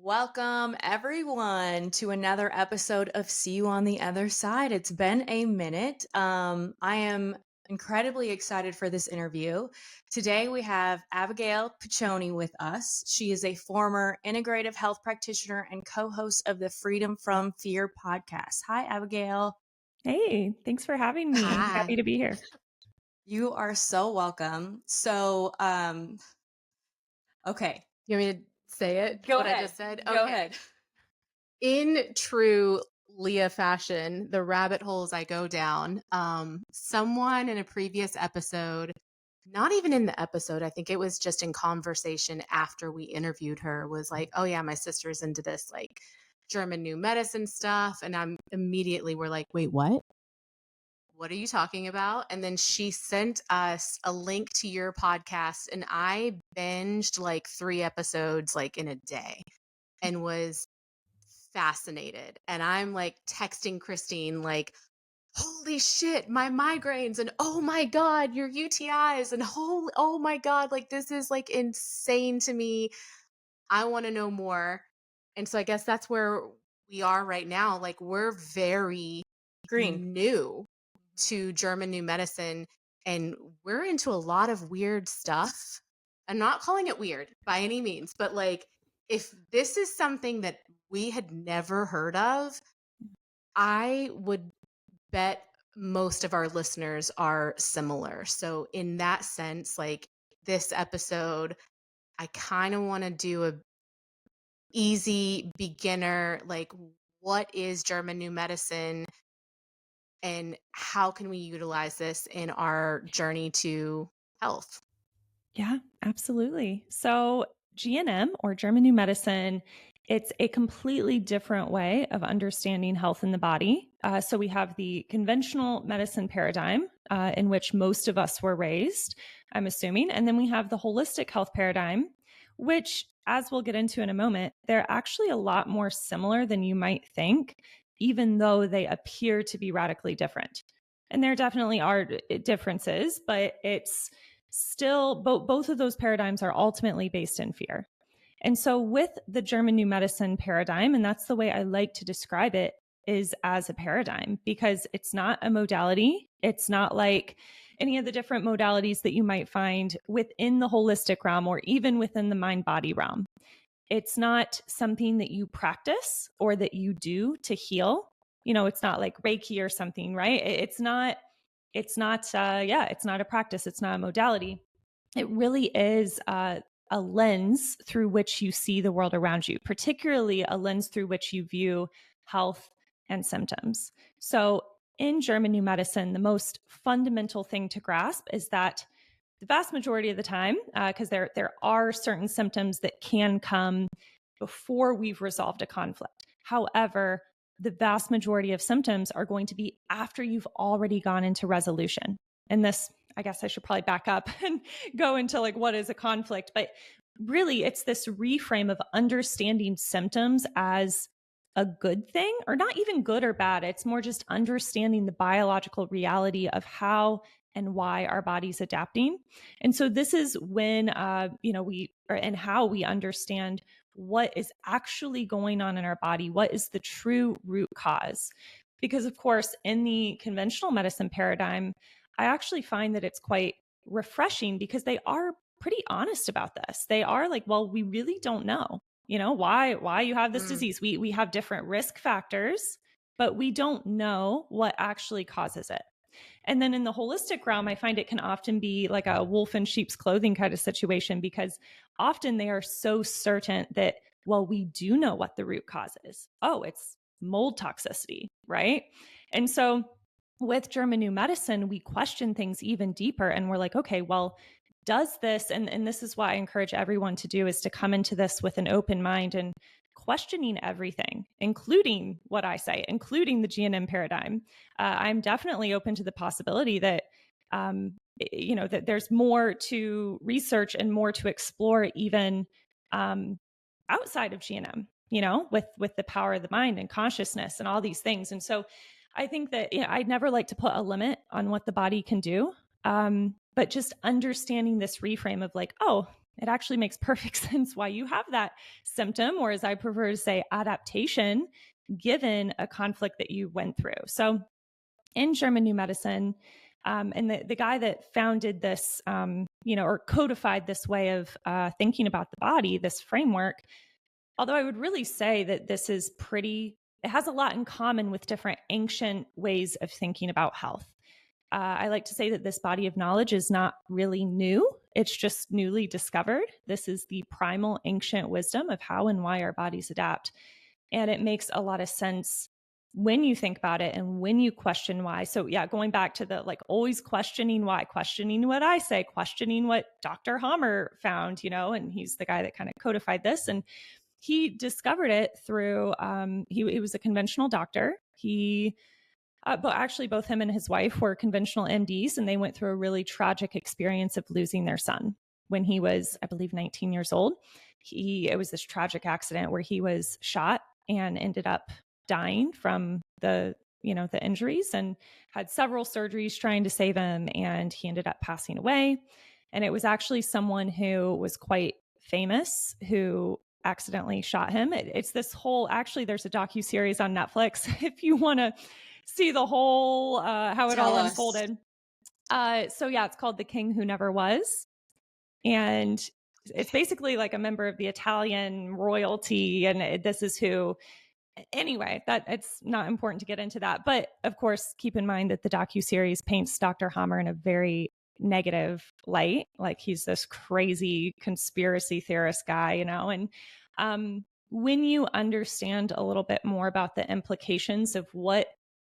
Welcome, everyone, to another episode of See You on the Other Side. It's been a minute. I am incredibly excited for this interview. Today, we have Abigail Puccioni with us. She is a former integrative health practitioner and co host of the Freedom from Fear podcast. Hi, Abigail. Hey, thanks for having me. Happy Hi. to be here. You are so welcome. Okay, You want me to say it? go What I ahead. just said? Go Okay. ahead. In true Leah fashion, the rabbit holes I go down, someone in a previous episode, not even in the episode, I think it was just in conversation after we interviewed her, was like, oh yeah, my sister's into this like German new medicine stuff. And I'm immediately we're like, wait, what are you talking about? And then she sent us a link to your podcast, and I binged like 3 episodes like in a day and was fascinated. And I'm like texting Christine like, holy shit, my migraines, and oh my god, your UTIs, and oh my god, like this is like insane to me. I want to know more. And so I guess that's where we are right now. Like we're very Green. new to German new medicine, and we're into a lot of weird stuff. I'm not calling it weird by any means, but like if this is something that we had never heard of, I would bet most of our listeners are similar. So in that sense, like this episode, I kind of want to do a easy beginner, like what is German new medicine and how can we utilize this in our journey to health? Yeah, absolutely. So, GNM or German New Medicine, it's a completely different way of understanding health in the body. So, we have the conventional medicine paradigm in which most of us were raised, I'm assuming. And then we have the holistic health paradigm, which, as we'll get into in a moment, they're actually a lot more similar than you might think, even though they appear to be radically different. And there definitely are differences, but it's still both of those paradigms are ultimately based in fear. And so with the German new medicine paradigm, and that's the way I like to describe it, is as a paradigm, because it's not a modality. It's not like any of the different modalities that you might find within the holistic realm or even within the mind body realm. It's not something that you practice or that you do to heal. It's not like Reiki or something, right? It's not it's not a practice. It's not a modality. It really is a lens through which you see the world around you, particularly a lens through which you view health and symptoms. So in German new medicine, the most fundamental thing to grasp is that the vast majority of the time, because there are certain symptoms that can come before we've resolved a conflict. However, the vast majority of symptoms are going to be after you've already gone into resolution. And this, I guess I should probably back up and go into like what is a conflict, but really it's this reframe of understanding symptoms as a good thing, or not even good or bad. It's more just understanding the biological reality of how and why our body's adapting. And so this is when and how we understand what is actually going on in our body, what is the true root cause. Because of course, in the conventional medicine paradigm, I actually find that it's quite refreshing because they are pretty honest about this. They are like, well, we really don't know, why you have this disease. We have different risk factors, but we don't know what actually causes it. And then in the holistic realm, I find it can often be like a wolf in sheep's clothing kind of situation, because often they are so certain that, well, we do know what the root cause is. Oh, it's mold toxicity, right? And so with German new medicine, we question things even deeper, and we're like, okay, well, does this, and this is what I encourage everyone to do, is to come into this with an open mind and questioning everything, including what I say, including the GNM paradigm. I'm definitely open to the possibility that, that there's more to research and more to explore, even outside of GNM, with the power of the mind and consciousness and all these things. And so I think that I'd never like to put a limit on what the body can do. But just understanding this reframe of like, oh, it actually makes perfect sense why you have that symptom, or as I prefer to say, adaptation, given a conflict that you went through. So in German New Medicine, and the guy that founded this, or codified this way of thinking about the body, this framework, although I would really say that this is it has a lot in common with different ancient ways of thinking about health. I like to say that this body of knowledge is not really new. It's just newly discovered. This is the primal ancient wisdom of how and why our bodies adapt. And it makes a lot of sense when you think about it and when you question why. So yeah, going back to the always questioning why, questioning what I say, questioning what Dr. Hamer found, and he's the guy that kind of codified this. And he discovered it through, he was a conventional doctor. But actually both him and his wife were conventional MDs, and they went through a really tragic experience of losing their son when he was, I believe, 19 years old. It was this tragic accident where he was shot and ended up dying from the injuries, and had several surgeries trying to save him, and he ended up passing away. And it was actually someone who was quite famous who accidentally shot him. It's this whole, actually, there's a docuseries on Netflix if you want to see the whole, how it all unfolded. So yeah, it's called The King Who Never Was. And it's basically like a member of the Italian royalty. And this is who, anyway, that it's not important to get into that. But of course, keep in mind that the docuseries paints Dr. Hamer in a very negative light. Like he's this crazy conspiracy theorist guy, and when you understand a little bit more about the implications of what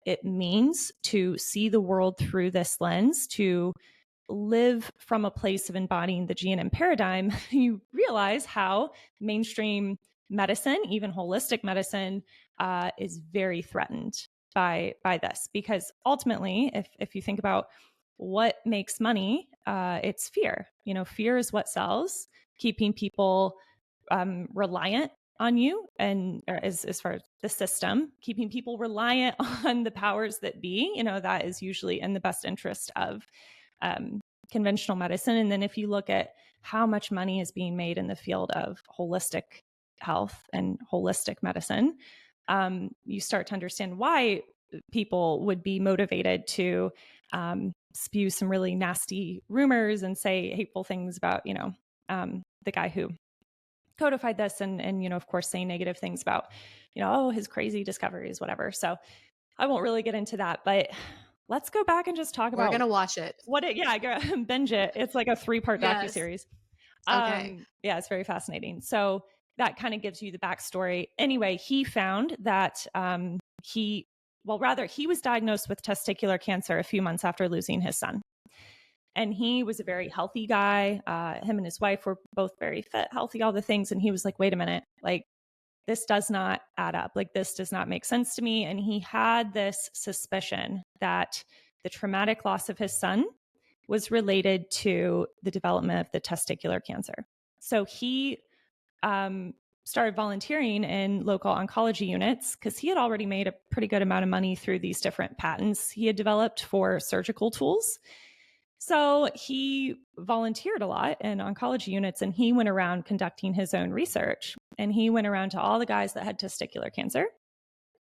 it means to see the world through this lens, to live from a place of embodying the GNM paradigm, you realize how mainstream medicine, even holistic medicine, is very threatened by this. Because ultimately, if you think about what makes money, it's fear. Fear is what sells, keeping people reliant on you, and as far as the system, keeping people reliant on the powers that be, that is usually in the best interest of conventional medicine. And then if you look at how much money is being made in the field of holistic health and holistic medicine, you start to understand why people would be motivated to spew some really nasty rumors and say hateful things about, the guy who codified this, and of course say negative things about, his crazy discoveries, whatever. So I won't really get into that, but let's go back and just talk about. We're gonna watch it. Binge it. It's like a 3-part docuseries. Okay. Yeah, it's very fascinating. So that kind of gives you the backstory. Anyway, he found that he was diagnosed with testicular cancer a few months after losing his son. And he was a very healthy guy. Him and his wife were both very fit, healthy, all the things. And he was like, wait a minute, this does not add up. This does not make sense to me. And he had this suspicion that the traumatic loss of his son was related to the development of the testicular cancer. So he started volunteering in local oncology units because he had already made a pretty good amount of money through these different patents he had developed for surgical tools. So he volunteered a lot in oncology units, and he went around conducting his own research. And he went around to all the guys that had testicular cancer,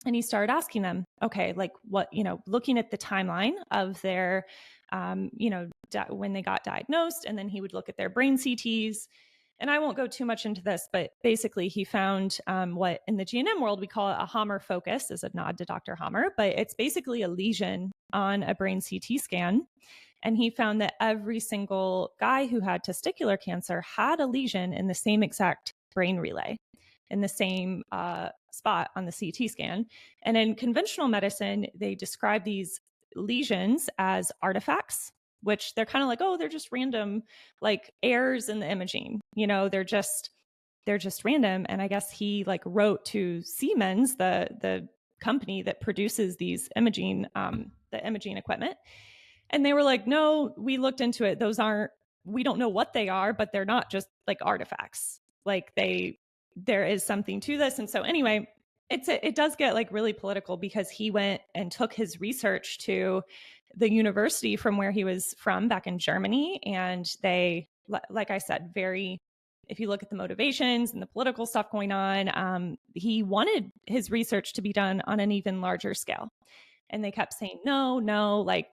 and he started asking them, okay, what, looking at the timeline of their, when they got diagnosed, and then he would look at their brain CTs. And I won't go too much into this, but basically he found what in the GNM world we call it a Hamer focus, as a nod to Dr. Hamer, but it's basically a lesion on a brain CT scan. And he found that every single guy who had testicular cancer had a lesion in the same exact brain relay, in the same spot on the CT scan. And in conventional medicine, they describe these lesions as artifacts, which they're kind of like, oh, they're just random, errors in the imaging. They're just random. And I guess he wrote to Siemens, the company that produces these imaging, the imaging equipment. And they were like, no, we looked into it. We don't know what they are, but they're not just artifacts. There is something to this. And so anyway, it does get really political, because he went and took his research to the university from where he was from back in Germany. And they, like I said, very if you look at the motivations and the political stuff going on, he wanted his research to be done on an even larger scale. And they kept saying, no, no, like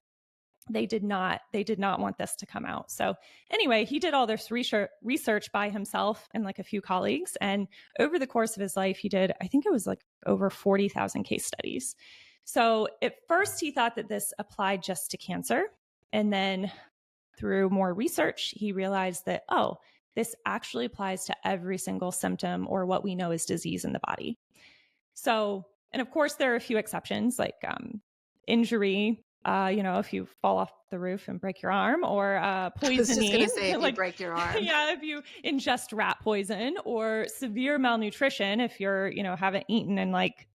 they did not want this to come out. So anyway, he did all this research by himself and like a few colleagues. And over the course of his life, he did, I think it was like over 40,000 case studies. So at first he thought that this applied just to cancer. And then through more research, he realized that, oh, this actually applies to every single symptom or what we know as disease in the body. So, and of course, there are a few exceptions like injury, if you fall off the roof and break your arm, or I was just poisoning, gonna say if you like, break your arm. yeah, if you ingest rat poison, or severe malnutrition, if you're, haven't eaten in like,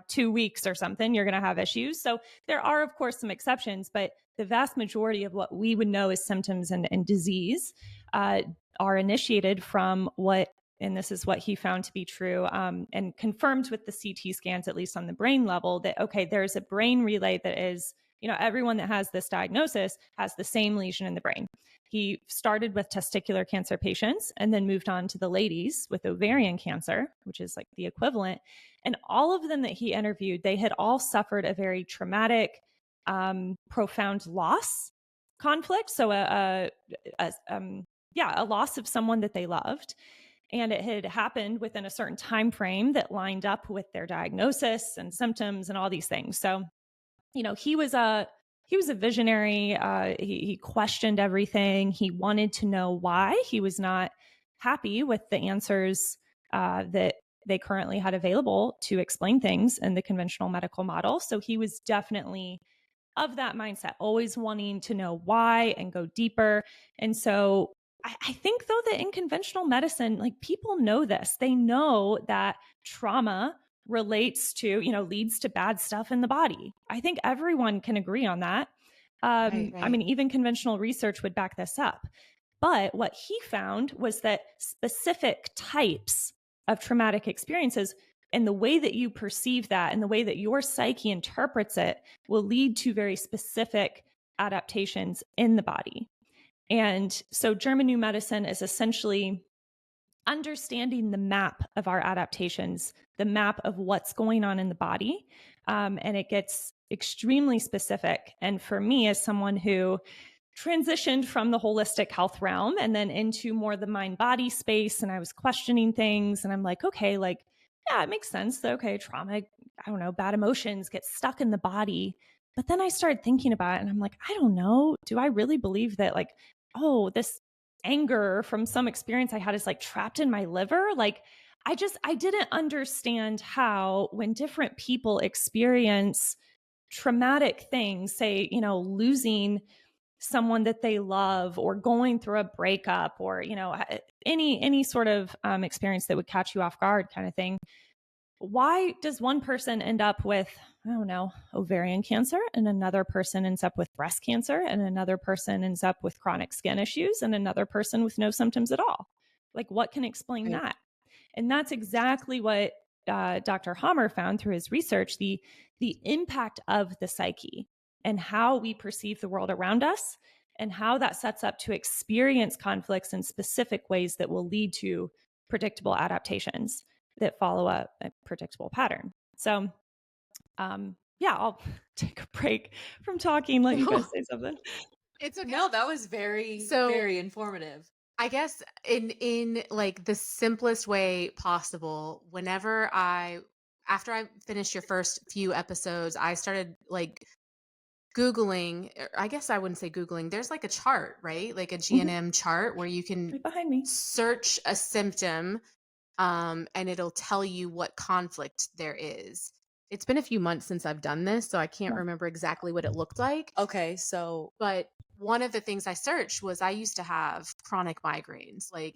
2 weeks or something, you're going to have issues. So there are, of course, some exceptions, but the vast majority of what we would know as symptoms and disease are initiated from what, and this is what he found to be true, and confirmed with the CT scans, at least on the brain level, that, okay, there's a brain relay that is, everyone that has this diagnosis has the same lesion in the brain. He started with testicular cancer patients and then moved on to the ladies with ovarian cancer, which is like the equivalent. And all of them that he interviewed, they had all suffered a very traumatic, profound loss conflict. So a loss of someone that they loved. And it had happened within a certain time frame that lined up with their diagnosis and symptoms and all these things. So, he was a visionary. He questioned everything. He wanted to know why. He was not happy with the answers that they currently had available to explain things in the conventional medical model. So he was definitely of that mindset, always wanting to know why and go deeper. And so I think, though, that in conventional medicine, like, people know this. They know that trauma relates to, leads to bad stuff in the body. I think everyone can agree on that. Right. I mean, even conventional research would back this up. But what he found was that specific types of traumatic experiences and the way that you perceive that and the way that your psyche interprets it will lead to very specific adaptations in the body. And so German New Medicine is essentially understanding the map of our adaptations, the map of what's going on in the body. And it gets extremely specific. And for me, as someone who transitioned from the holistic health realm and then into more the mind body space, and I was questioning things, and I'm like, okay, like, yeah, it makes sense that, okay, trauma, I don't know, bad emotions get stuck in the body. But then I started thinking about it and I'm like, I don't know, do I really believe that, like, oh, this anger from some experience I had is like trapped in my liver? Like, I didn't understand how, when different people experience traumatic things, say, losing someone that they love, or going through a breakup, or, any sort of experience that would catch you off guard kind of thing. Why does one person end up with, I don't know, ovarian cancer, and another person ends up with breast cancer, and another person ends up with chronic skin issues, and another person with no symptoms at all? Like, what can explain Right. that? And that's exactly what Dr. Hamer found through his research, the impact of the psyche and how we perceive the world around us, and how that sets up to experience conflicts in specific ways that will lead to predictable adaptations that follow a predictable pattern. So, I'll take a break from talking, let you guys say something. It's okay. No, that was very informative. I guess in like the simplest way possible, after I finished your first few episodes, I started like Googling, I guess I wouldn't say Googling. There's like a chart, right? Like a GNM chart where you can Right behind me. search a symptom, and it'll tell you what conflict there is. It's been a few months since I've done this, so I can't remember exactly what it looked like. Okay, so But one of the things I searched was I used to have chronic migraines. Like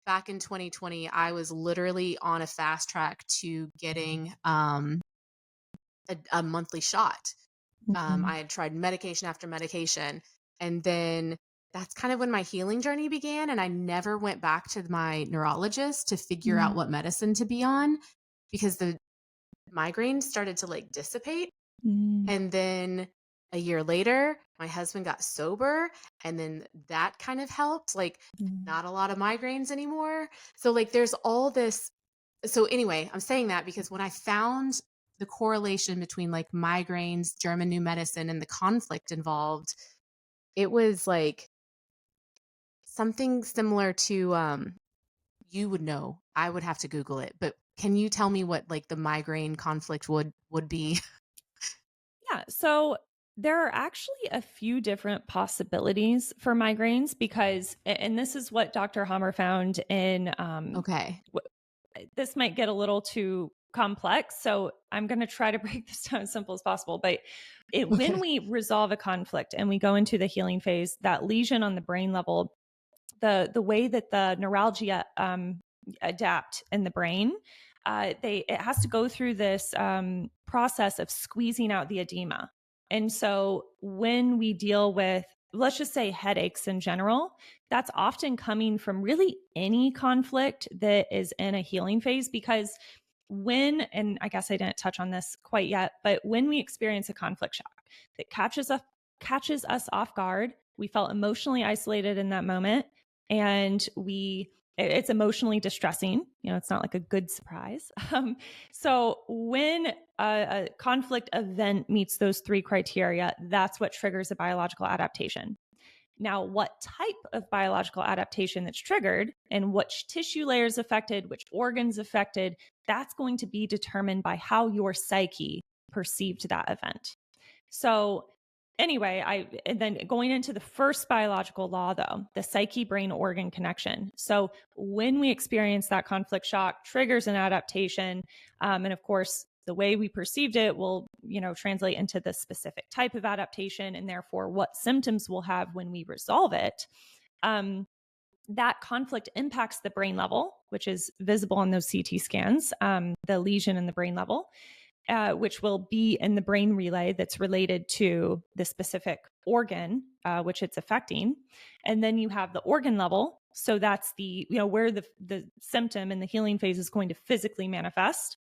back in 2020, I was literally on a fast track to getting a monthly shot. I had tried medication after medication. And then that's kind of when my healing journey began. And I never went back to my neurologist to figure out what medicine to be on, because the migraines started to like dissipate. And then a year later, my husband got sober And then that kind of helped, like, Mm. not a lot of migraines anymore. So, like, there's all this. So, anyway, I'm saying that because when I found the correlation between like migraines, German new medicine, and the conflict involved, it was like something similar to, you would know. I would have to Google it, but can you tell me what like the migraine conflict would be? Yeah. So there are actually a few different possibilities for migraines because, and this is what Dr. Hamer found in, Okay. this might get a little too complex. So I'm going to try to break this down as simple as possible. But when Okay. we resolve a conflict and we go into the healing phase, that lesion on the brain level, the way that the neuralgia adapt in the brain, it has to go through this process of squeezing out the edema. And so when we deal with, let's just say, headaches in general, that's often coming from really any conflict that is in a healing phase. Because when, and I guess I didn't touch on this quite yet, but when we experience a conflict shock that catches us off guard, we felt emotionally isolated in that moment, and it's emotionally distressing. It's not like a good surprise. So when a conflict event meets those three criteria, that's what triggers a biological adaptation. Now, what type of biological adaptation that's triggered and which tissue layers affected, which organs affected, that's going to be determined by how your psyche perceived that event. So anyway, and then going into the first biological law, though, the psyche brain organ connection. So when we experience that conflict shock, triggers an adaptation. And of course, the way we perceived it will, translate into the specific type of adaptation and therefore what symptoms we'll have when we resolve it. That conflict impacts the brain level, which is visible on those CT scans, the lesion in the brain level. Which will be in the brain relay that's related to the specific organ, which it's affecting. And then you have the organ level. So that's where the symptom in the healing phase is going to physically manifest.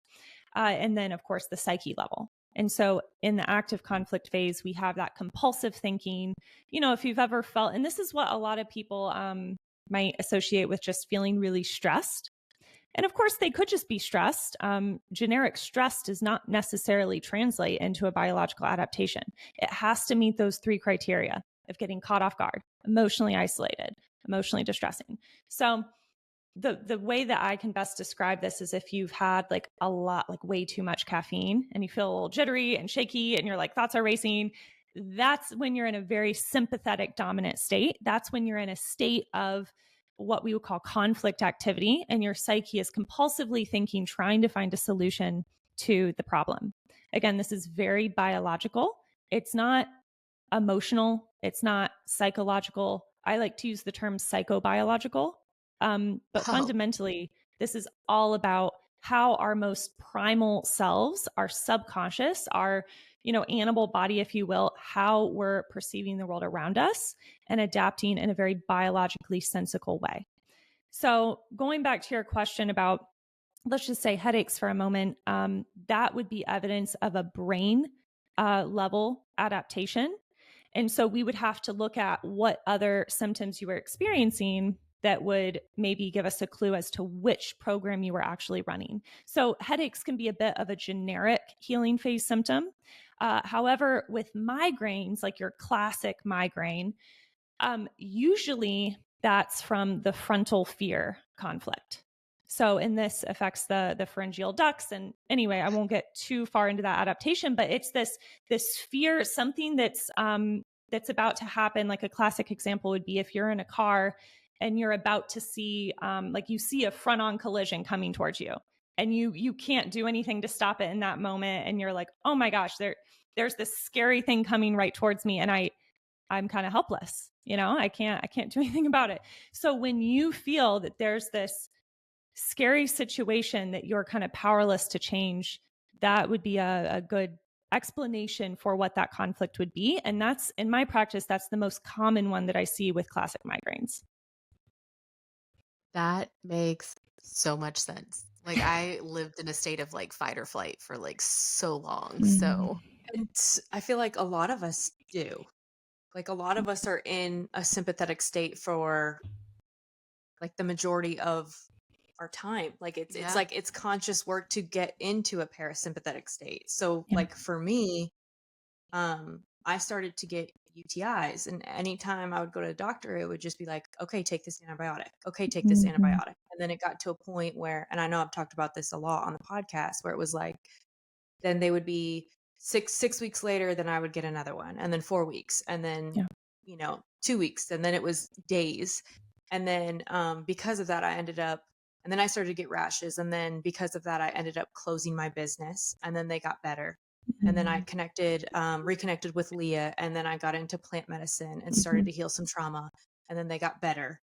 And then, of course, the psyche level. And so in the active conflict phase, we have that compulsive thinking. If you've ever felt, and this is what a lot of people might associate with just feeling really stressed. And of course, they could just be stressed. Generic stress does not necessarily translate into a biological adaptation. It has to meet those three criteria of getting caught off guard, emotionally isolated, emotionally distressing. So the way that I can best describe this is if you've had like a lot, like way too much caffeine and you feel a little jittery and shaky and you're like, thoughts are racing. That's when you're in a very sympathetic dominant state. That's when you're in a state of what we would call conflict activity, and your psyche is compulsively thinking, trying to find a solution to the problem. Again, this is very biological. It's not emotional. It's not psychological. I like to use the term psychobiological. But Oh, fundamentally, this is all about how our most primal selves, our subconscious, our animal body, if you will, how we're perceiving the world around us and adapting in a very biologically sensical way. So going back to your question about, let's just say, headaches for a moment, that would be evidence of a brain level adaptation. And so we would have to look at what other symptoms you were experiencing that would maybe give us a clue as to which program you were actually running. So headaches can be a bit of a generic healing phase symptom. However, with migraines, like your classic migraine, usually that's from the frontal fear conflict. So, and this affects the pharyngeal ducts. And anyway, I won't get too far into that adaptation, but it's this fear, something that's about to happen. Like a classic example would be if you're in a car and you're about to see, like you see a front-on collision coming towards you, and you can't do anything to stop it in that moment, and you're like, oh my gosh, there's this scary thing coming right towards me, and I'm kind of helpless. I can't do anything about it. So when you feel that there's this scary situation that you're kind of powerless to change, that would be a good explanation for what that conflict would be. And that's, in my practice, that's the most common one that I see with classic migraines. that makes so much sense. Like, I lived in a state of like fight or flight for like so long. Mm. So, And I feel like a lot of us do. like a lot of us are in a sympathetic state for like the majority of our time. Like it's Yeah. like it's conscious work to get into a parasympathetic state. So Yeah. like for me, I started to get UTIs, and anytime I would go to the doctor, it would just be like, okay, take this antibiotic. Okay, take this Mhm. antibiotic. And then it got to a point where, and I know I've talked about this a lot on the podcast, where it was like, then they would be six weeks later, then I would get another one, and then 4 weeks, and then, Yeah. 2 weeks, and then it was days. And then because of that, I ended up, and then I started to get rashes. And then because of that, I ended up closing my business, and then they got better. And then I Mhm. reconnected with Leah, and then I got into plant medicine and started Mhm. to heal some trauma, and then they got better.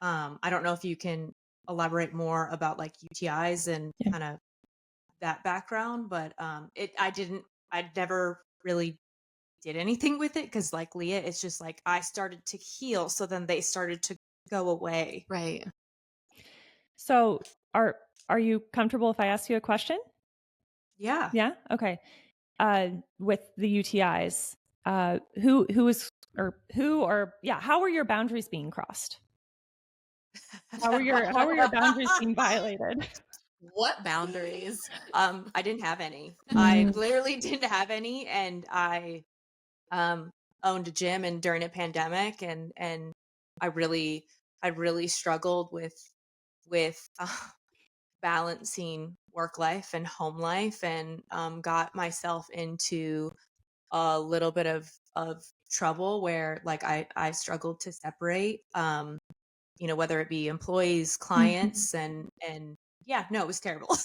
I don't know if you can elaborate more about like UTIs and Yeah. kind of that background, but I never really did anything with it because, like Leah, it's just like I started to heal, so then they started to go away. Right. So are you comfortable if I ask you a question? Yeah. Yeah? Okay. With the UTIs, who is or yeah, how are your boundaries being crossed? How are your boundaries being violated? What boundaries? I didn't have any. I Mm, literally didn't have any, and I um owned a gym and during a pandemic, and I really struggled with balancing work life and home life, and got myself into a little bit of trouble where like I struggled to separate, whether it be employees, mhm. clients, and yeah, no, it was terrible.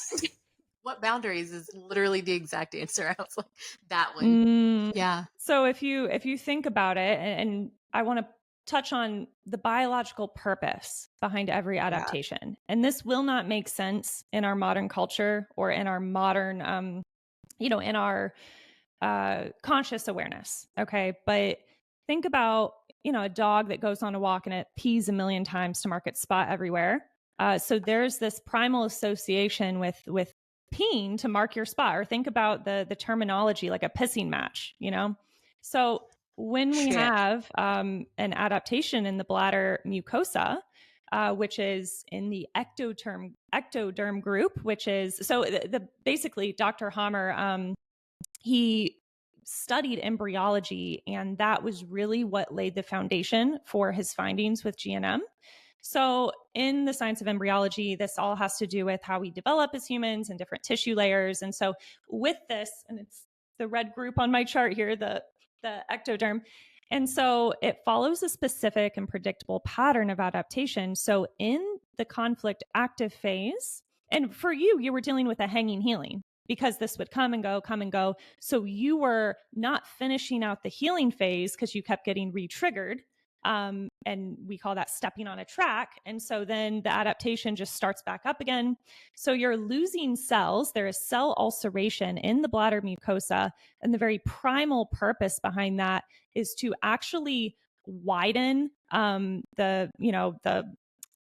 What boundaries is literally the exact answer. I was like, that one. Mm, Yeah. so if you think about it, and I want to touch on the biological purpose behind every Yeah. adaptation, and this will not make sense in our modern culture or in our modern, in our conscious awareness. Okay, but think about a dog that goes on a walk and it pees a million times to mark its spot everywhere. So there's this primal association with peeing to mark your spot, or think about the terminology like a pissing match. So when we Shit. have an adaptation in the bladder mucosa, which is in the ectoderm group, which is so basically Dr. Hamer, he studied embryology, and that was really what laid the foundation for his findings with GNM. So, in the science of embryology, this all has to do with how we develop as humans and different tissue layers. And so, with this, and it's the red group on my chart here, the ectoderm. And so, it follows a specific and predictable pattern of adaptation. So, in the conflict active phase, and for you, you were dealing with a hanging healing because this would come and go, come and go. So you were not finishing out the healing phase because you kept getting re-triggered. And we call that stepping on a track. And so then the adaptation just starts back up again. So you're losing cells. There is cell ulceration in the bladder mucosa. And the very primal purpose behind that is to actually widen the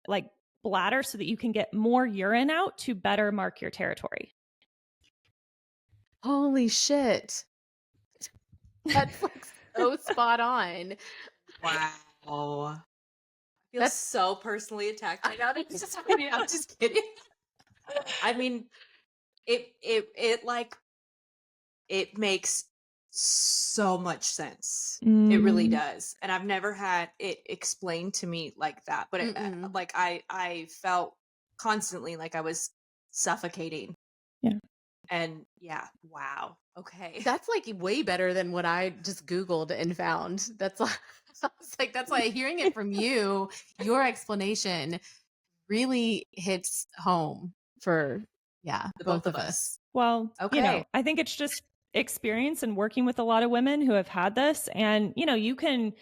like bladder so that you can get more urine out to better mark your territory. Holy shit. That's like so spot on. Wow. I feel That's so personally attacked I right know now. it's just I'm just kidding. I mean, it like it makes so much sense. It really Mm, does. And I've never had it explained to me like that, but mm-mm. like I felt constantly like I was suffocating. yeah. And yeah, wow. Okay. That's like way better than what I just Googled and found. That's like, I was like, that's why hearing it from you, your explanation really hits home for, yeah, The both both of of us. us. Well, Okay. I think it's just experience and working with a lot of women who have had this. And, you can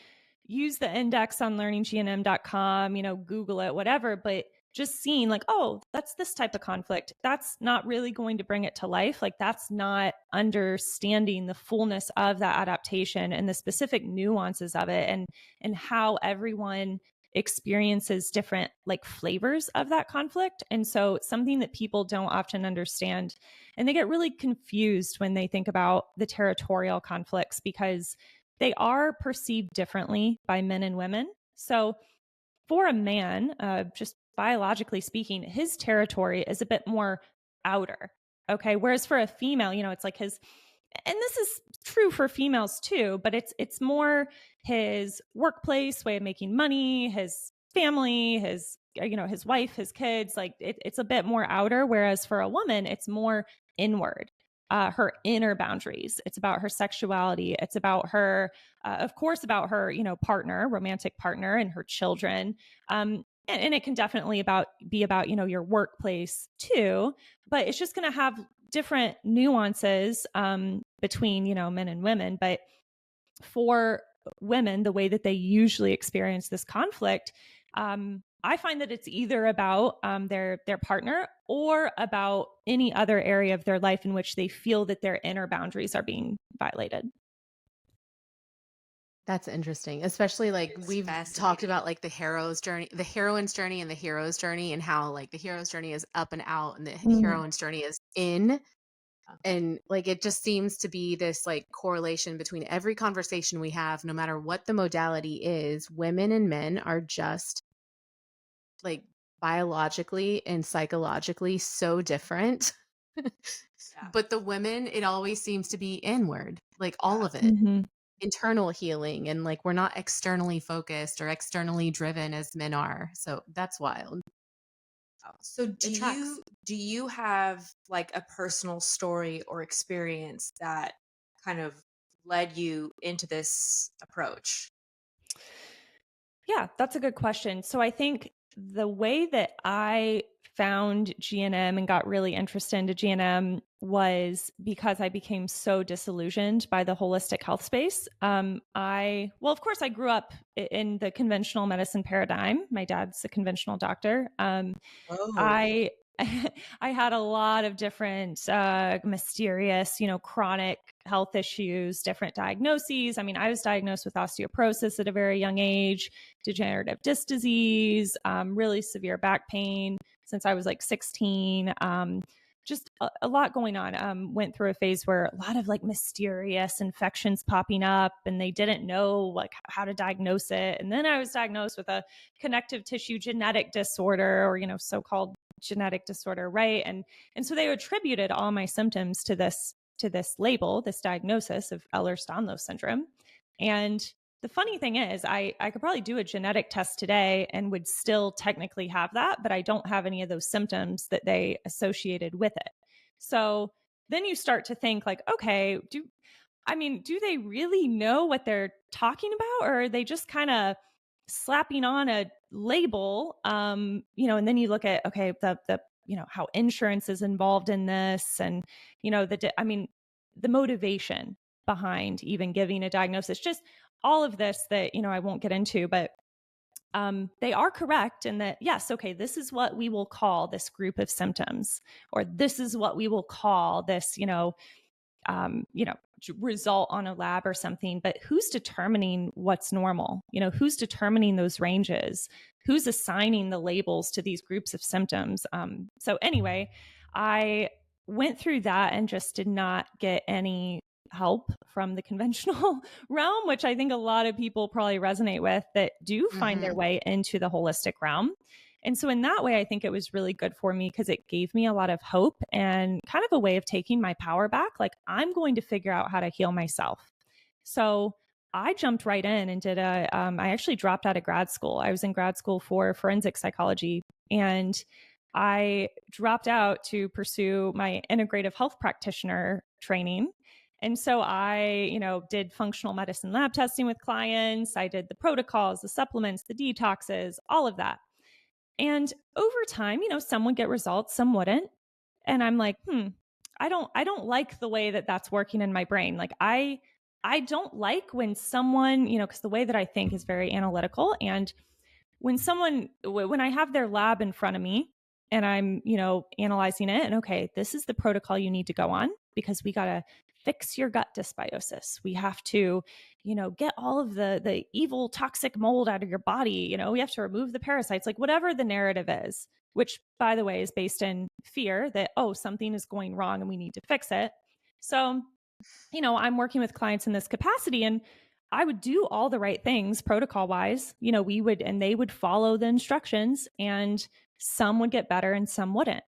use the index on learninggnm.com, Google it, whatever, but just seeing like, oh, that's this type of conflict. That's not really going to bring it to life. Like that's not understanding the fullness of that adaptation and the specific nuances of it, and how everyone experiences different like flavors of that conflict. And so something that people don't often understand, and they get really confused when they think about the territorial conflicts, because they are perceived differently by men and women. So for a man, just biologically speaking, his territory is a bit more outer. Okay. Whereas for a female, it's like his, and this is true for females too, but it's more his workplace, way of making money, his family, his wife, his kids. Like it's a bit more outer. Whereas for a woman, it's more inward. Her inner boundaries. It's about her sexuality. It's about her, of course, about her, partner, romantic partner, and her children. And it can definitely be about your workplace too. But it's just going to have different nuances between men and women. But for women, the way that they usually experience this conflict, I find that it's either about their partner or about any other area of their life in which they feel that their inner boundaries are being violated. That's interesting, especially like It's we've talked fascinating. about like the heroine's journey and the hero's journey, and how like the hero's journey is up and out and the Mhm. heroine's journey is in. And like it just seems to be this like correlation between every conversation we have, no matter what the modality is. Women and men are just like biologically and psychologically so different. Yeah. But the women, it always seems to be inward, like all Yeah. of it, Mhm. internal healing. And like we're not externally focused or externally driven as men are. So that's wild. So It tracks. do you have like a personal story or experience that kind of led you into this approach? Yeah, that's a good question. So I think the way that I found GNM and got really interested into GNM was because I became so disillusioned by the holistic health space. Of course, I grew up in the conventional medicine paradigm. My dad's a conventional doctor. Oh. I I had a lot of different mysterious, chronic health issues, different diagnoses. I mean, I was diagnosed with osteoporosis at a very young age, degenerative disc disease, really severe back pain since I was like 16. Just a lot going on. Went through a phase where a lot of like mysterious infections popping up, and they didn't know like how to diagnose it. And then I was diagnosed with a connective tissue genetic disorder, or so-called genetic disorder, right? And so they attributed all my symptoms to this label, this diagnosis of Ehlers-Danlos syndrome. And the funny thing is, I could probably do a genetic test today and would still technically have that, but I don't have any of those symptoms that they associated with it. So then you start to think like, okay, do they really know what they're talking about, or are they just kind of slapping on a label? And then you look at, okay, the how insurance is involved in this, and the motivation behind even giving a diagnosis, just all of this that I won't get into, but they are correct in that, yes, okay, this is what we will call this group of symptoms, or this is what we will call this, result on a lab or something. But who's determining what's normal? Who's determining those ranges? Who's assigning the labels to these groups of symptoms? So anyway, I went through that and just did not get any help from the conventional realm, which I think a lot of people probably resonate with that do find their Hmm. way into the holistic realm. And so, in that way, I think it was really good for me because it gave me a lot of hope and kind of a way of taking my power back. Like, I'm going to figure out how to heal myself. So, I jumped right in and I actually dropped out of grad school. I was in grad school for forensic psychology, and I dropped out to pursue my integrative health practitioner training. And so did functional medicine lab testing with clients. I did the protocols, the supplements, the detoxes, all of that. And over time, some would get results, some wouldn't. And I'm like, I don't like the way that that's working in my brain. Like I don't like when someone, because the way that I think is very analytical. And when I have their lab in front of me and I'm, analyzing it, and okay, this is the protocol you need to go on because we got to fix your gut dysbiosis. We have to, get all of the evil toxic mold out of your body. We have to remove the parasites, like whatever the narrative is, which by the way is based in fear that, oh, something is going wrong and we need to fix it. So, I'm working with clients in this capacity, and I would do all the right things protocol wise. They would follow the instructions, and some would get better and some wouldn't.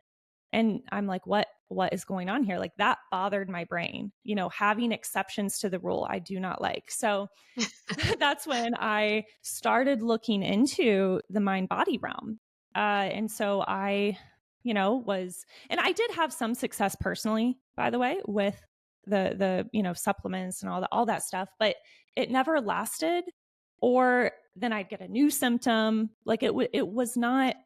And I'm like, what is going on here? Like, that bothered my brain. Having exceptions to the rule, I do not like. So that's when I started looking into the mind body realm. And so and I did have some success personally, by the way, with the supplements and all that stuff, but it never lasted. Or then I'd get a new symptom. Like, it was not,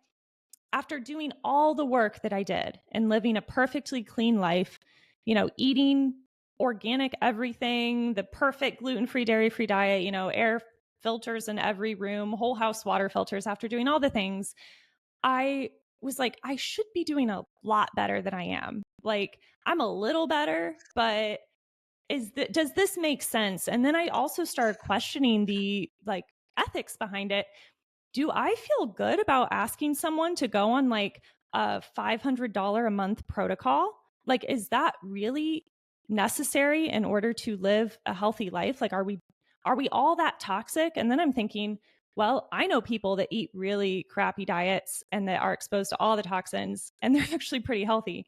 after doing all the work that I did and living a perfectly clean life, eating organic everything, the perfect gluten-free, dairy-free diet, air filters in every room, whole house water filters, after doing all the things, I was like, I should be doing a lot better than I am. Like, I'm a little better, but does this make sense? And then I also started questioning the ethics behind it. Do I feel good about asking someone to go on like a $500 a month protocol? Like, is that really necessary in order to live a healthy life? Like, are we all that toxic? And then I'm thinking, well, I know people that eat really crappy diets and that are exposed to all the toxins, and they're actually pretty healthy.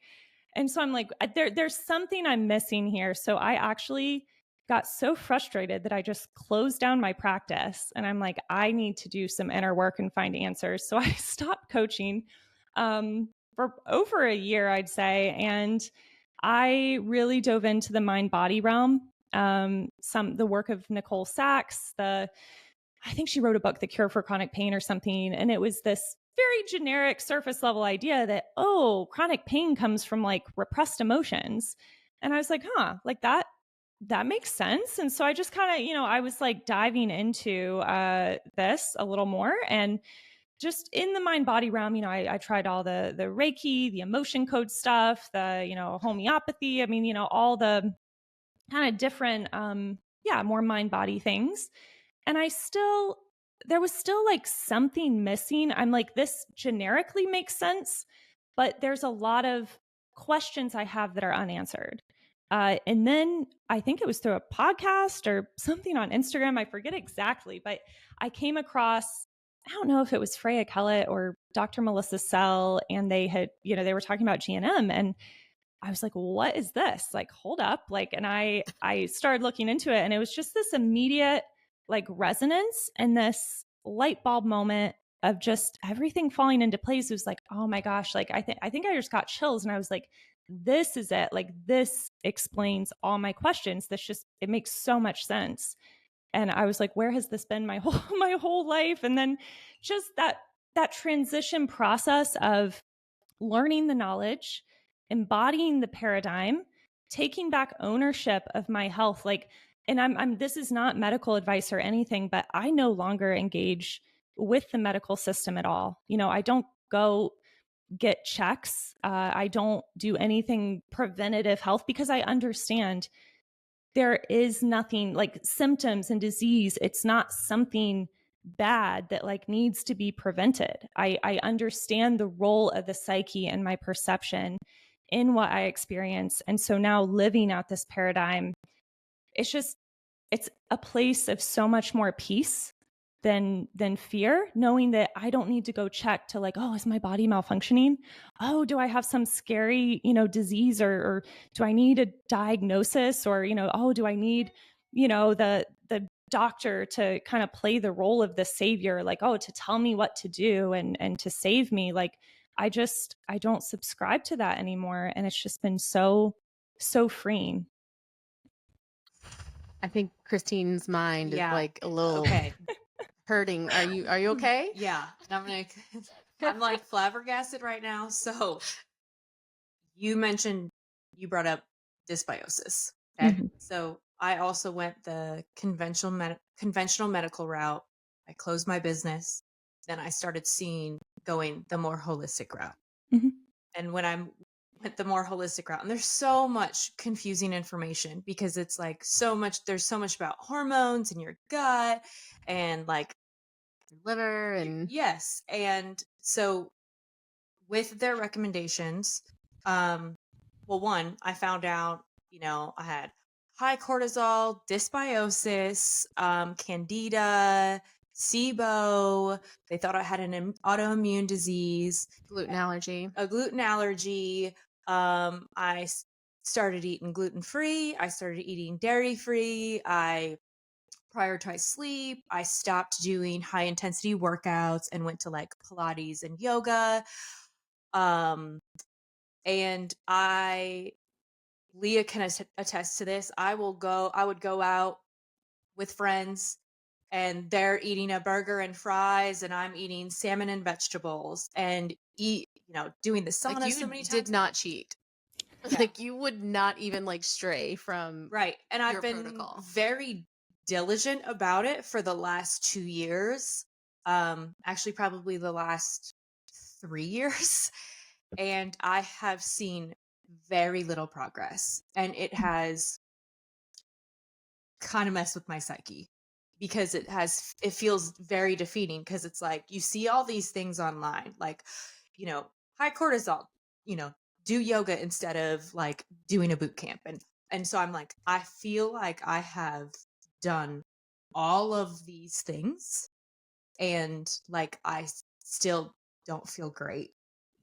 And so I'm like, there's something I'm missing here. So I actually got so frustrated that I just closed down my practice. And I'm like, I need to do some inner work and find answers. So I stopped coaching for over a year, I'd say. And I really dove into the mind body realm. The work of Nicole Sachs, I think she wrote a book, The Cure for Chronic Pain or something. And it was this very generic surface level idea that, oh, chronic pain comes from like repressed emotions. And I was like, like that makes sense. And so I just kind of, I was like diving into this a little more. And just in the mind body realm, I tried all the Reiki, the emotion code stuff, the, homeopathy. I mean, all the kind of different, more mind body things. And there was still like something missing. I'm like, this generically makes sense, but there's a lot of questions I have that are unanswered. And then I think it was through a podcast or something on Instagram. I forget exactly, but I came across, I don't know if it was Freya Kellett or Dr. Melissa Sell, and they were talking about GNM, and I was like, well, what is this? Like, hold up. Like, and I started looking into it, and it was just this immediate like resonance and this light bulb moment of just everything falling into place. It was like, oh my gosh, like I think I just got chills, and I was like, this is it. Like, this explains all my questions. It makes so much sense. And I was like, where has this been my whole life? And then just that transition process of learning the knowledge, embodying the paradigm, taking back ownership of my health. Like, and I'm this is not medical advice or anything, but I no longer engage with the medical system at all. I don't go get checks. I don't do anything preventative health, because I understand there is nothing like symptoms and disease. It's not something bad that like needs to be prevented. I understand the role of the psyche and my perception in what I experience. And so now living out this paradigm, it's a place of so much more peace than fear, knowing that I don't need to go check to like, oh, is my body malfunctioning? Oh, do I have some scary, disease, or do I need a diagnosis, or, oh, do I need, the doctor to kind of play the role of the savior, like, oh, to tell me what to do and to save me. Like, I don't subscribe to that anymore. And it's just been so freeing. I think Christine's mind is like a little okay. hurting. Are you okay? Yeah. I'm like flabbergasted right now. So you brought up dysbiosis. Okay. Mm-hmm. So I also went the conventional medical route. I closed my business. Then I started going the more holistic route. Mm-hmm. And when I went the more holistic route, and there's so much confusing information, because it's like there's so much about hormones in your gut and like Liver and yes. And so with their recommendations, well, one, I found out, I had high cortisol, dysbiosis, candida, SIBO. They thought I had an autoimmune disease, Gluten allergy. a gluten allergy. I started eating gluten free. I started eating dairy free. I prioritized sleep. I stopped doing high intensity workouts and went to like Pilates and yoga. Um, and Leah can attest to this. I would go out with friends and they're eating a burger and fries and I'm eating salmon and vegetables and doing the Like sauna so you many did times. not cheat. Yeah. Like you would not even like stray from Right. And I've your been protocol. very diligent about it for the last 2 years. Actually probably the last 3 years. And I have seen very little progress. And it has kind of messed with my psyche because it feels very defeating because it's like you see all these things online, like, high cortisol, you know, do yoga instead of like doing a boot camp. And so I'm like, I feel like I have done all of these things and like still don't feel great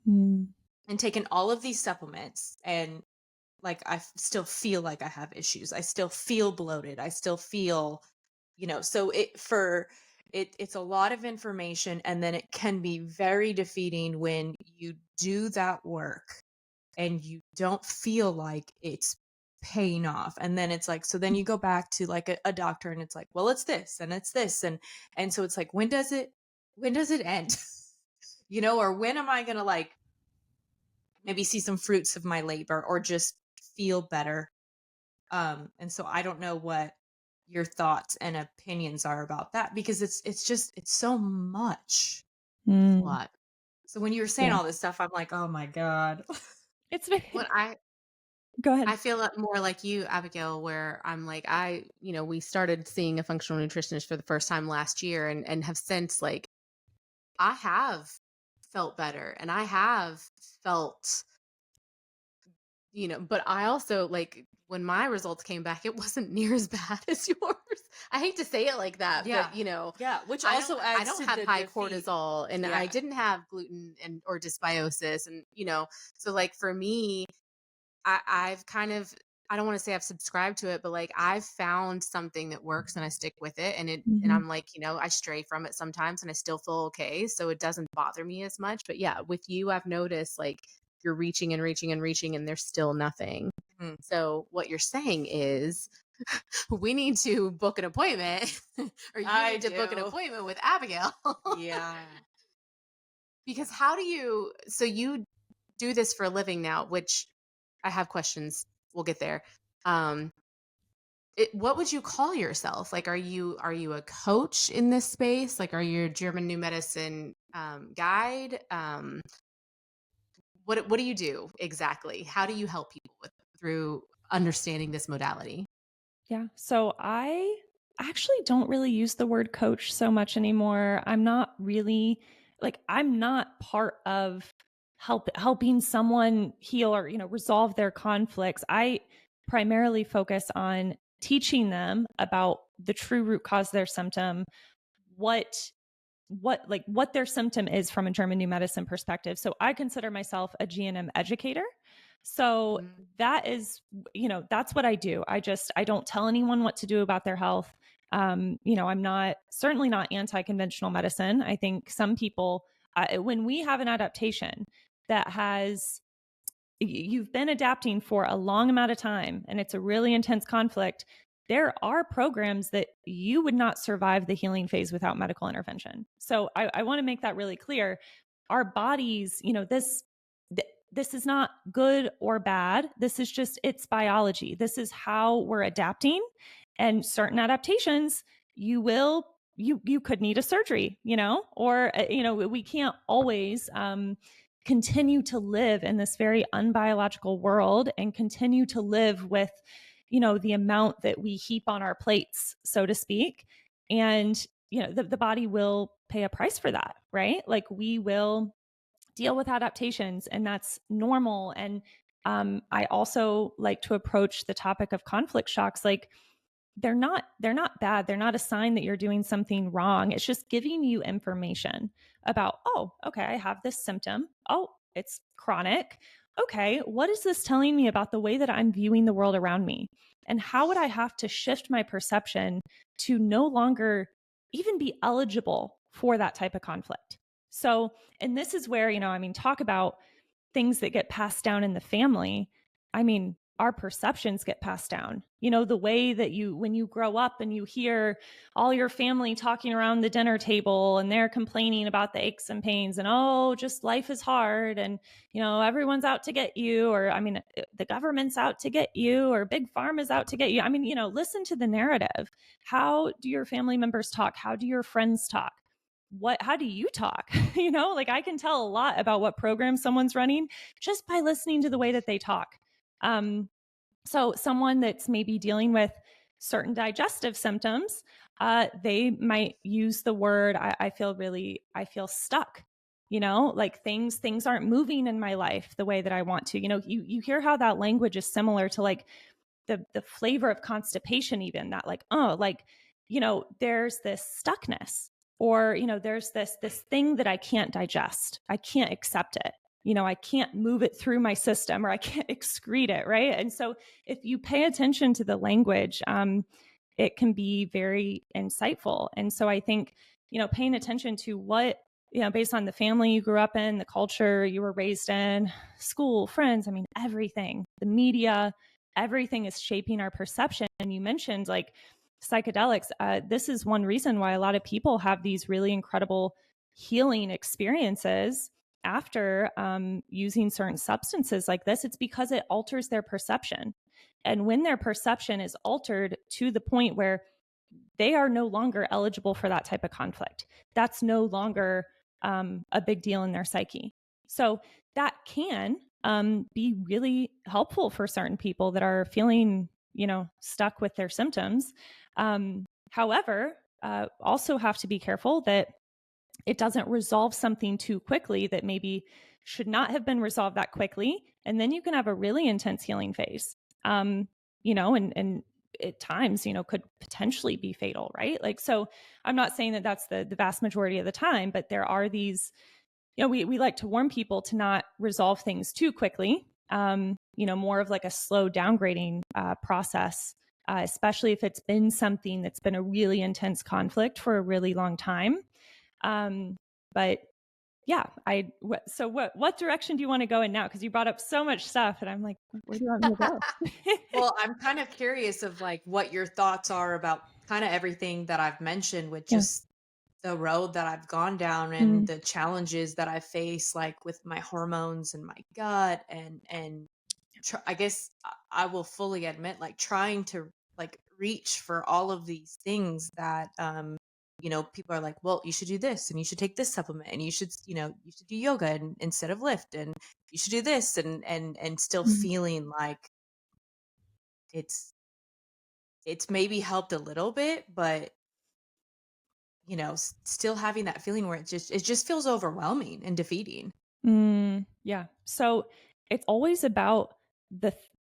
Mm. and taken all of these supplements and like still feel like I have issues. I still feel bloated. I still feel, so it's a lot of information and then it can be very defeating when you do that work and you don't feel like it's paying off. And then it's like, so then you go back to like a doctor and it's like, well, it's this and it's this. And so it's like, when does it end? Or when am I going to like maybe see some fruits of my labor or just feel better? And so I don't know what your thoughts and opinions are about that because it's so much. It's a Mm. lot. So when you were saying Yeah. all this stuff, I'm like, oh my God. It's very, What I go ahead. I feel more like you, Abigail, where I'm like, we started seeing a functional nutritionist for the first time last year and have since like, I have felt better and I have felt, but I also like when my results came back, it wasn't near as bad as yours. I hate to say it like that, Yeah. but Yeah. Which I also don't I adds don't to have the high defeat. cortisol and I Yeah. didn't have gluten and or dysbiosis and so like for me I've kind of I don't want to say I've subscribed to it, but like I've found something that works and I stick with it and Mhm. I'm like, I stray from it sometimes and I still feel okay. So it doesn't bother me as much. But yeah, with you, I've noticed like you're reaching and reaching and reaching and there's still nothing. Mhm. So what you're saying is we need to book an appointment or you I need to book an do. appointment with Abigail. Yeah. Because how do you do this for a living now, which I have questions. We'll get there. Um, what would you call yourself? Like, are you a coach in this space? Like, are you a German New Medicine guide? What do you do exactly? How do you help people through understanding this modality? Yeah. So I actually don't really use the word coach so much anymore. I'm not really I'm not part of helping someone heal or, resolve their conflicts. I primarily focus on teaching them about the true root cause of their symptom, what what their symptom is from a German New Medicine perspective. So I consider myself a GNM educator. So Mhm. that is, that's what I do. I don't tell anyone what to do about their health. I'm not certainly not anti-conventional medicine. I think some people, when we have an adaptation that has you've been adapting for a long amount of time and it's a really intense conflict, there are programs that you would not survive the healing phase without medical intervention. So I want to make that really clear. Our bodies, this is not good or bad. This is just, it's biology. This is how we're adapting. And certain adaptations, you could need a surgery, or we can't always continue to live in this very unbiological world and continue to live with the amount that we heap on our plates, so to speak. And the body will pay a price for that, right? Like we will deal with adaptations, and that's normal. And I also like to approach the topic of conflict shocks like they're not bad. They're not a sign that you're doing something wrong. It's just giving you information about, oh, okay, I have this symptom. Oh, it's chronic. Okay, what is this telling me about the way that I'm viewing the world around me? And how would I have to shift my perception to no longer even be eligible for that type of conflict? So, and this is where, talk about things that get passed down in the family. I mean, our perceptions get passed down. The way that when you grow up and you hear all your family talking around the dinner table and they're complaining about the aches and pains and, oh, just life is hard. And, everyone's out to get you, or, the government's out to get you, or big pharma is out to get you. Listen to the narrative. How do your family members talk? How do your friends talk? How do you talk? I can tell a lot about what program someone's running just by listening to the way that they talk. So someone that's maybe dealing with certain digestive symptoms, they might use the word, I feel stuck, like things aren't moving in my life the way that I want to. You hear how that language is similar to like the flavor of constipation, even that like, oh, like, there's this stuckness, or, there's this thing that I can't digest. I can't accept it. I can't move it through my system, or I can't excrete it. Right. And so if you pay attention to the language, it can be very insightful. And so I think, paying attention to what, based on the family you grew up in, the culture you were raised in, school, friends, everything, the media, everything is shaping our perception. And you mentioned like psychedelics. This is one reason why a lot of people have these really incredible healing experiences after using certain substances like this. It's because it alters their perception. And when their perception is altered to the point where they are no longer eligible for that type of conflict, that's no longer a big deal in their psyche. So that can be really helpful for certain people that are feeling, stuck with their symptoms. However, also have to be careful that it doesn't resolve something too quickly that maybe should not have been resolved that quickly. And then you can have a really intense healing phase, and at times, could potentially be fatal, right? Like, so I'm not saying that that's the vast majority of the time, but there are these, we like to warn people to not resolve things too quickly, more of like a slow downgrading process, especially if it's been something that's been a really intense conflict for a really long time. But yeah, so what direction do you want to go in now? Because you brought up so much stuff and I'm like, where do you want me to go? Well, I'm kind of curious of like what your thoughts are about kind of everything that I've mentioned with Yeah. just the road that I've gone down and the challenges that I face, like with my hormones and my gut and I guess I will fully admit, like trying to like reach for all of these things that people are like, well, you should do this and you should take this supplement and you should do yoga instead of lift, and you should do this and still feeling like it's maybe helped a little bit, but still having that feeling where it just feels overwhelming and defeating. Yeah. So it's always about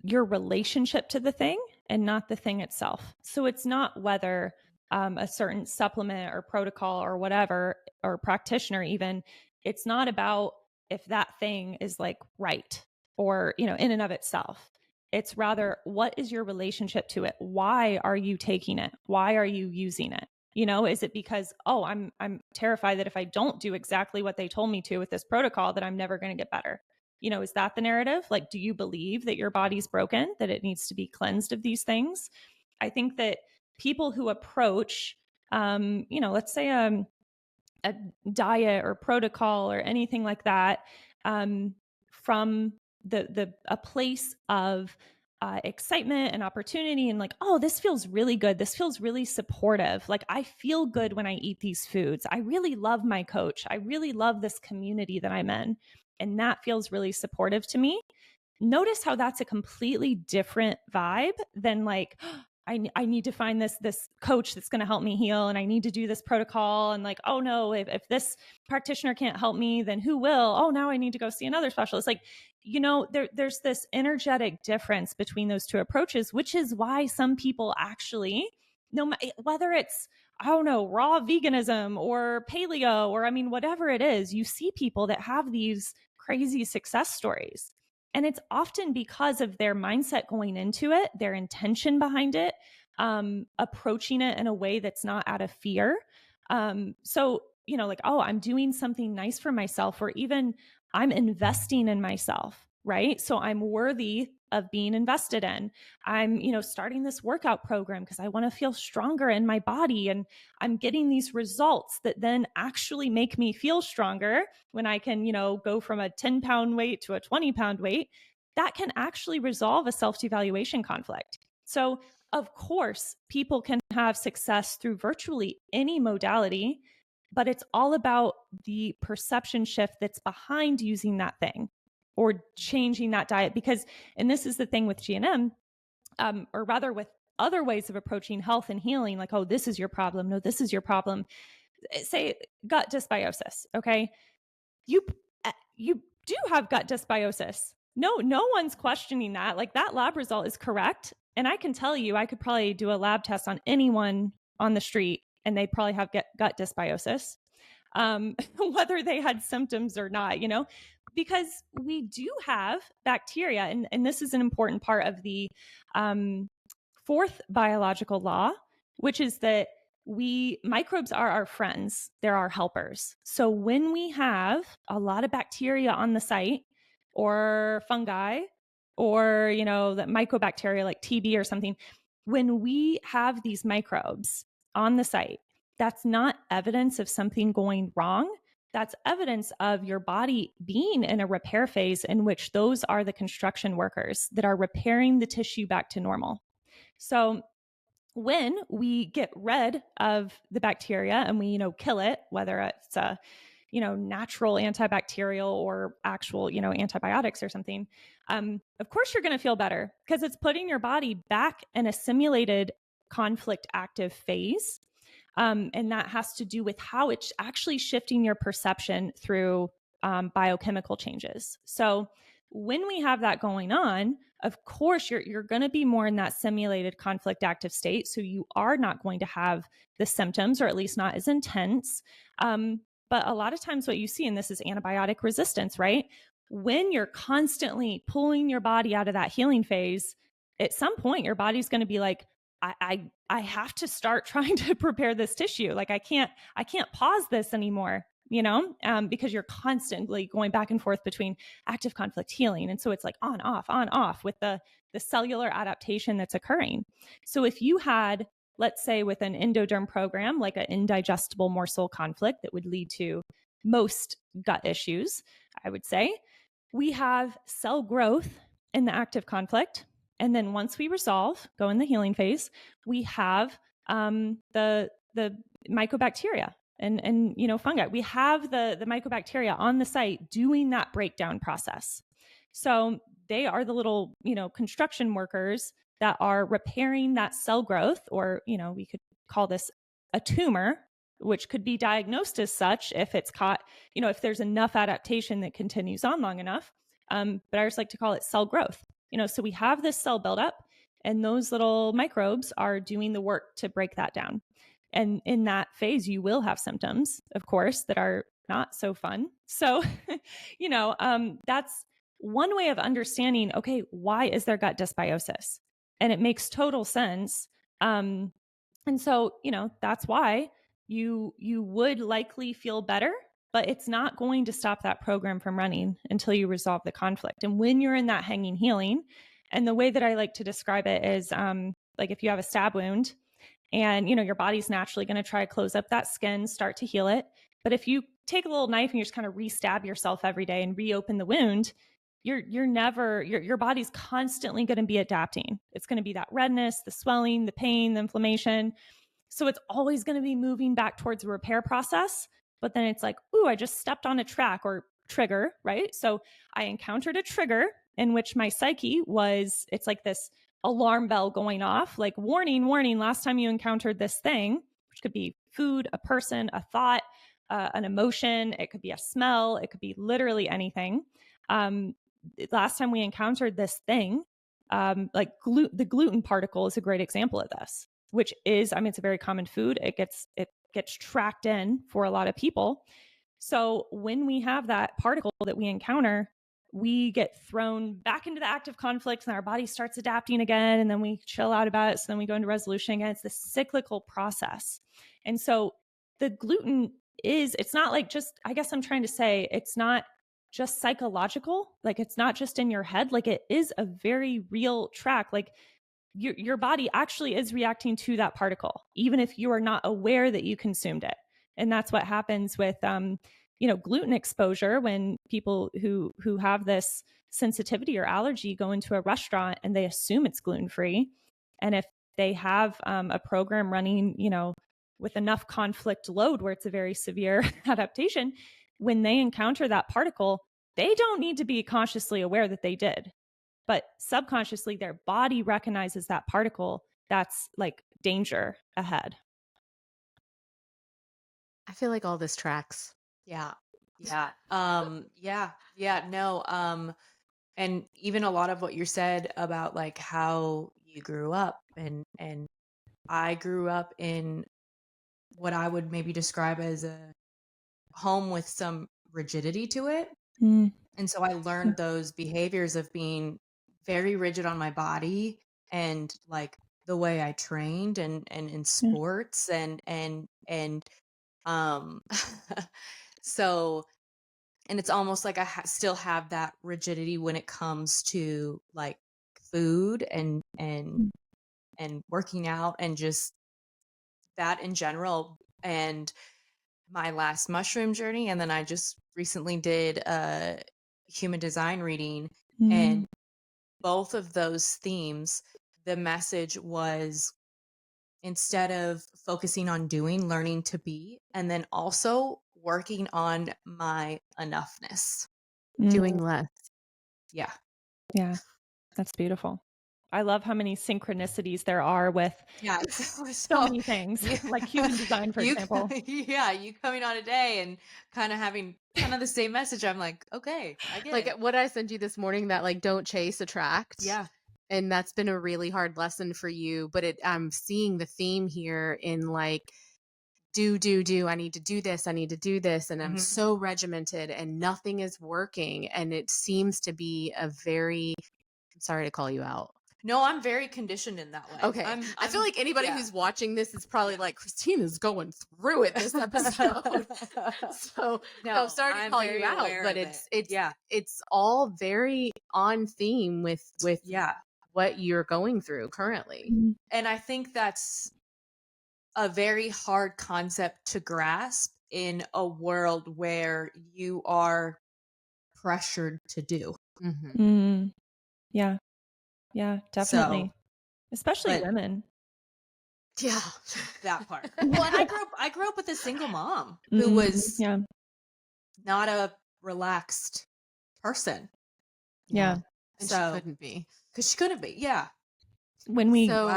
your relationship to the thing and not the thing itself. So it's not whether a certain supplement or protocol or whatever, or practitioner even, it's not about if that thing is like right or, in and of itself. It's rather, what is your relationship to it? Why are you taking it? Why are you using it? Is it because, oh, I'm terrified that if I don't do exactly what they told me to with this protocol, that I'm never going to get better? Is that the narrative? Like, do you believe that your body's broken, that it needs to be cleansed of these things? I think that people who approach, let's say a diet or protocol or anything like that, from a place of excitement and opportunity and like, oh, this feels really good. This feels really supportive. Like, I feel good when I eat these foods. I really love my coach. I really love this community that I'm in. And that feels really supportive to me. Notice how that's a completely different vibe than like, I need to find this coach that's going to help me heal, and I need to do this protocol. And like, oh no, if this practitioner can't help me, then who will? Oh, now I need to go see another specialist. Like, there's this energetic difference between those two approaches, which is why some people actually, whether it's, I don't know, raw veganism or paleo, or I mean, whatever it is, you see people that have these crazy success stories. And it's often because of their mindset going into it, their intention behind it, approaching it in a way that's not out of fear. So, like, oh, I'm doing something nice for myself, or even I'm investing in myself, right? So I'm worthy of being invested in. I'm, starting this workout program because I want to feel stronger in my body. And I'm getting these results that then actually make me feel stronger when I can, go from a 10-pound weight to a 20-pound weight. That can actually resolve a self-devaluation conflict. So, of course, people can have success through virtually any modality, but it's all about the perception shift that's behind using that thing or changing that diet. Because, and this is the thing with GNM, or rather with other ways of approaching health and healing, like, oh, this is your problem. No, this is your problem. Say gut dysbiosis. Okay. You, you do have gut dysbiosis. No one's questioning that. Like, that lab result is correct. And I can tell you, I could probably do a lab test on anyone on the street and they'd probably have gut dysbiosis, whether they had symptoms or not, because we do have bacteria. And this is an important part of the fourth biological law, which is that microbes are our friends. They're our helpers. So when we have a lot of bacteria on the site, or fungi, or, that mycobacteria like TB or something, when we have these microbes on the site, that's not evidence of something going wrong. That's evidence of your body being in a repair phase in which those are the construction workers that are repairing the tissue back to normal. So when we get rid of the bacteria and we, kill it, whether it's a, natural antibacterial or actual, antibiotics or something, of course you're going to feel better because it's putting your body back in a simulated conflict active phase. And that has to do with how it's actually shifting your perception through biochemical changes. So when we have that going on, of course, you're going to be more in that simulated conflict active state. So you are not going to have the symptoms, or at least not as intense. But a lot of times what you see, and this is antibiotic resistance, right? When you're constantly pulling your body out of that healing phase, at some point, your body's going to be like, I have to start trying to prepare this tissue. Like I can't pause this anymore, because you're constantly going back and forth between active conflict healing. And so it's like on, off with the cellular adaptation that's occurring. So if you had, let's say with an endoderm program, like an indigestible morsel conflict that would lead to most gut issues, I would say, we have cell growth in the active conflict. And then once we resolve, go in the healing phase, we have the mycobacteria and fungi. We have the mycobacteria on the site doing that breakdown process. So they are the little, construction workers that are repairing that cell growth, or, we could call this a tumor, which could be diagnosed as such if it's caught, if there's enough adaptation that continues on long enough. But I just like to call it cell growth. So we have this cell buildup, and those little microbes are doing the work to break that down. And in that phase, you will have symptoms, of course, that are not so fun. So, that's one way of understanding, okay, why is there gut dysbiosis? And it makes total sense. And so, that's why you would likely feel better, but it's not going to stop that program from running until you resolve the conflict. And when you're in that hanging healing, and the way that I like to describe it is like if you have a stab wound and, your body's naturally going to try to close up that skin, start to heal it. But if you take a little knife and you just kind of re-stab yourself every day and reopen the wound, your body's constantly going to be adapting. It's going to be that redness, the swelling, the pain, the inflammation. So it's always going to be moving back towards a repair process. But then it's like, ooh, I just stepped on a track or trigger, right? So I encountered a trigger in which my psyche was, it's like this alarm bell going off, like warning, warning, last time you encountered this thing, which could be food, a person, a thought, an emotion, it could be a smell, it could be literally anything. Last time we encountered this thing, like the gluten particle is a great example of this, which is, I mean, it's a very common food. It gets tracked in for a lot of people. So when we have that particle that we encounter, we get thrown back into the active conflict and our body starts adapting again. And then we chill out about it. So then we go into resolution again. It's this cyclical process. And so the gluten it's not like just, I guess I'm trying to say, it's not just psychological. Like it's not just in your head. Like it is a very real track. Like your body actually is reacting to that particle, even if you are not aware that you consumed it. And that's what happens with, gluten exposure when people who have this sensitivity or allergy go into a restaurant and they assume it's gluten-free. And if they have a program running, with enough conflict load where it's a very severe adaptation, when they encounter that particle, they don't need to be consciously aware that they did. But subconsciously, their body recognizes that particle that's like danger ahead. I feel like all this tracks. Yeah. Yeah. No. And even a lot of what you said about like how you grew up and I grew up in what I would maybe describe as a home with some rigidity to it. Mm. And so I learned those behaviors of being very rigid on my body and like the way I trained and in sports and so and it's almost like I still have that rigidity when it comes to like food and working out and just that in general and my last mushroom journey and then I just recently did a human design reading and both of those themes the message was instead of focusing on doing learning to be and then also working on my enoughness. Doing less. Yeah. Yeah, that's beautiful. I love how many synchronicities there are with so many things, like human design, for example. Yeah, you coming on a day and kind of having kind of the same message. I'm like, okay, I get Like it. what I sent you this morning that like don't chase, attract. Yeah. And that's been a really hard lesson for you. But I'm seeing the theme here in like, do. I need to do this. I need to do this. And I'm so regimented and nothing is working. And it seems to be I'm sorry to call you out. No, I'm very conditioned in that way. Okay. I feel like anybody who's watching this is probably like, Christina's going through it this episode. So no, sorry to call you out, but it's all very on theme with what you're going through currently. And I think that's a very hard concept to grasp in a world where you are pressured to do. Yeah. Yeah, definitely. So, especially women. Yeah. That part. Well, and I grew up with a single mom who was not a relaxed person. Yeah. And so, she couldn't be. Because she couldn't be. Yeah. When we Go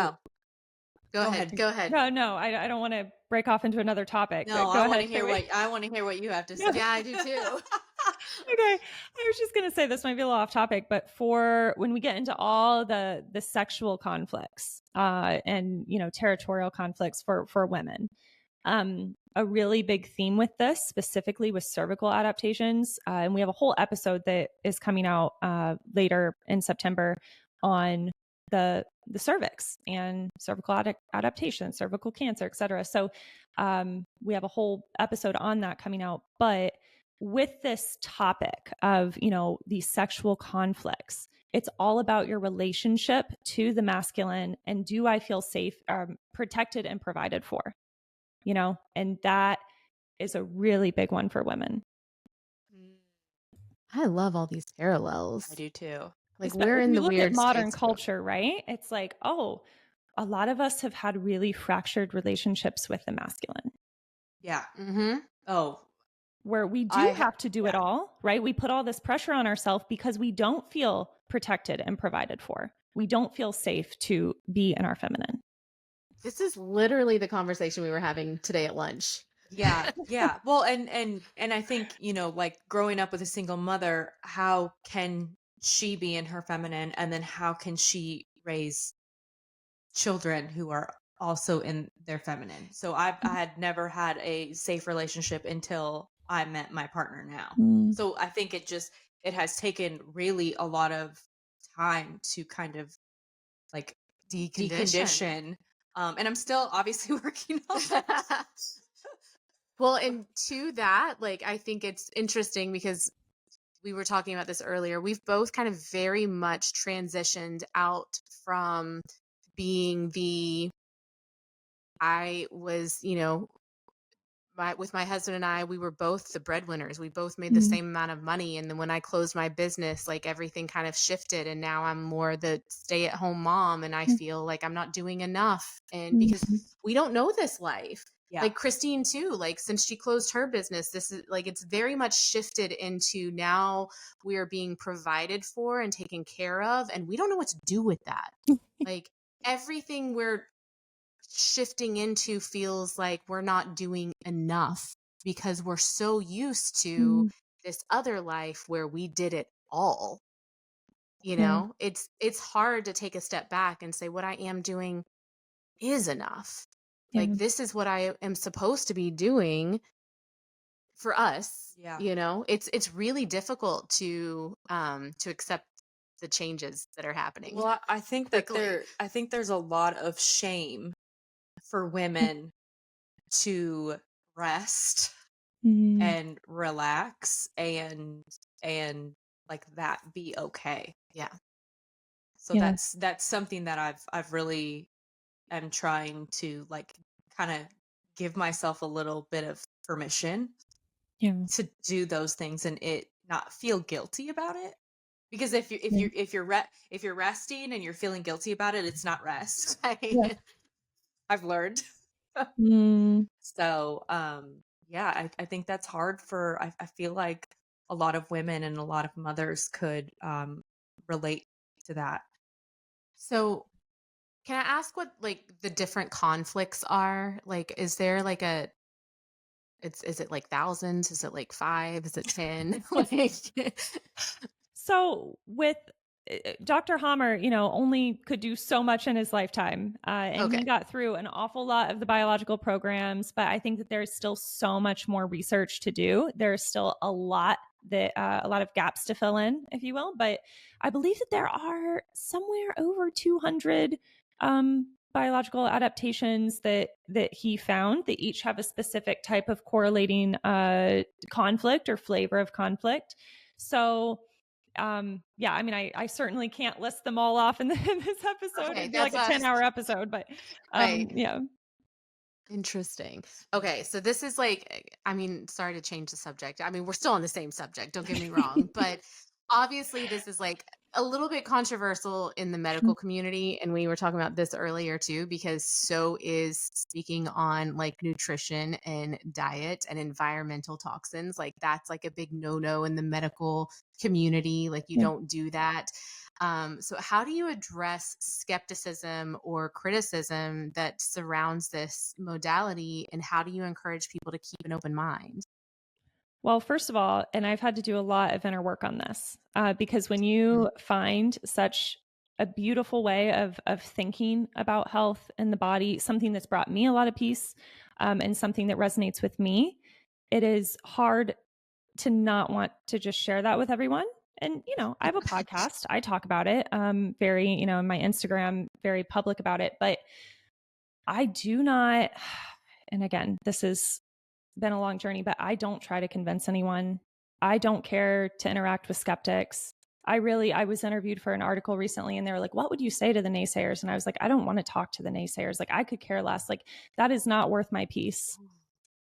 ahead. No, I don't want to break off into another topic. No, I want to hear what you have to say. Yeah, I do too. Okay. I was just going to say this might be a little off topic, but for when we get into all the sexual conflicts and, territorial conflicts for women, a really big theme with this specifically with cervical adaptations. And we have a whole episode that is coming out later in September on the cervix and cervical adaptation, cervical cancer, et cetera. So we have a whole episode on that coming out. But with this topic of, these sexual conflicts, it's all about your relationship to the masculine and do I feel safe, protected and provided for, and that is a really big one for women. I love all these parallels. I do too. Like we're in the weird modern culture, right? It's like, a lot of us have had really fractured relationships with the masculine. Yeah. Where we do have to do it all, right? We put all this pressure on ourselves because we don't feel protected and provided for. We don't feel safe to be in our feminine. This is literally the conversation we were having today at lunch. Yeah, yeah. Well, and I think, like growing up with a single mother, how can she be in her feminine, and then how can she raise children who are also in their feminine? So I had never had a safe relationship until I met my partner now. Mm. So I think it has taken really a lot of time to kind of like Decondition. decondition. And I'm still obviously working on that. Well, and to that, like, I think it's interesting because we were talking about this earlier. We've both kind of very much transitioned out from being I was, with my husband and I, we were both the breadwinners. We both made the Mm. same amount of money. And then when I closed my business, like everything kind of shifted. And now I'm more the stay at home mom. And I feel like I'm not doing enough. And because Mhm. we don't know this life. Yeah. Like Christine, too, like since she closed her business, this is like it's very much shifted into now we are being provided for and taken care of. And we don't know what to do with that. Like everything we're shifting into feels like we're not doing enough because we're so used to Mm. this other life where we did it all. Yeah. It's hard to take a step back and say what I am doing is enough. Like Yeah. this is what I am supposed to be doing for us. Yeah. It's really difficult to accept the changes that are happening Well, I think that quickly. I think there's a lot of shame for women to rest Mm. and relax and like that be okay. Yeah. So Yeah. that's something that I've really am trying to like kind of give myself a little bit of permission Yeah. to do those things and it not feel guilty about it. Because if you Yeah. if you're resting and you're feeling guilty about it, it's not rest. Yeah. I've learned. Mm. So, yeah, I think that's hard for I feel like a lot of women and a lot of mothers could relate to that. So can I ask what like the different conflicts are? Like, is there like is it like thousands? Is it like five? Is it 10? Like, So with Dr. Hamer, only could do so much in his lifetime. And he okay. got through an awful lot of the biological programs, but I think that there's still so much more research to do. There's still a lot a lot of gaps to fill in, if you will. But I believe that there are somewhere over 200 biological adaptations that he found that each have a specific type of correlating conflict or flavor of conflict. So yeah, I mean, I certainly can't list them all off in, in this episode. Okay. It'd be like That's a us. 10-hour episode, but Right. yeah. Interesting. Okay, so this is like, I mean, sorry to change the subject. I mean, we're still on the same subject, don't get me wrong, but obviously this is like a little bit controversial in the medical community. And we were talking about this earlier too, because so is speaking on like nutrition and diet and environmental toxins. Like that's like a big no-no in the medical community. Like you Yeah. don't do that. So, how do you address skepticism or criticism that surrounds this modality, and how do you encourage people to keep an open mind? Well, first of all, and I've had to do a lot of inner work on this because when you find such a beautiful way of thinking about health and the body, something that's brought me a lot of peace and something that resonates with me, it is hard to not want to just share that with everyone. And, I have a podcast. I talk about it very, in my Instagram, very public about it. But I do not, and again, this has been a long journey, but I don't try to convince anyone. I don't care to interact with skeptics. I was interviewed for an article recently and they were like, what would you say to the naysayers? And I was like, I don't want to talk to the naysayers. Like, I could care less. Like, that is not worth my peace.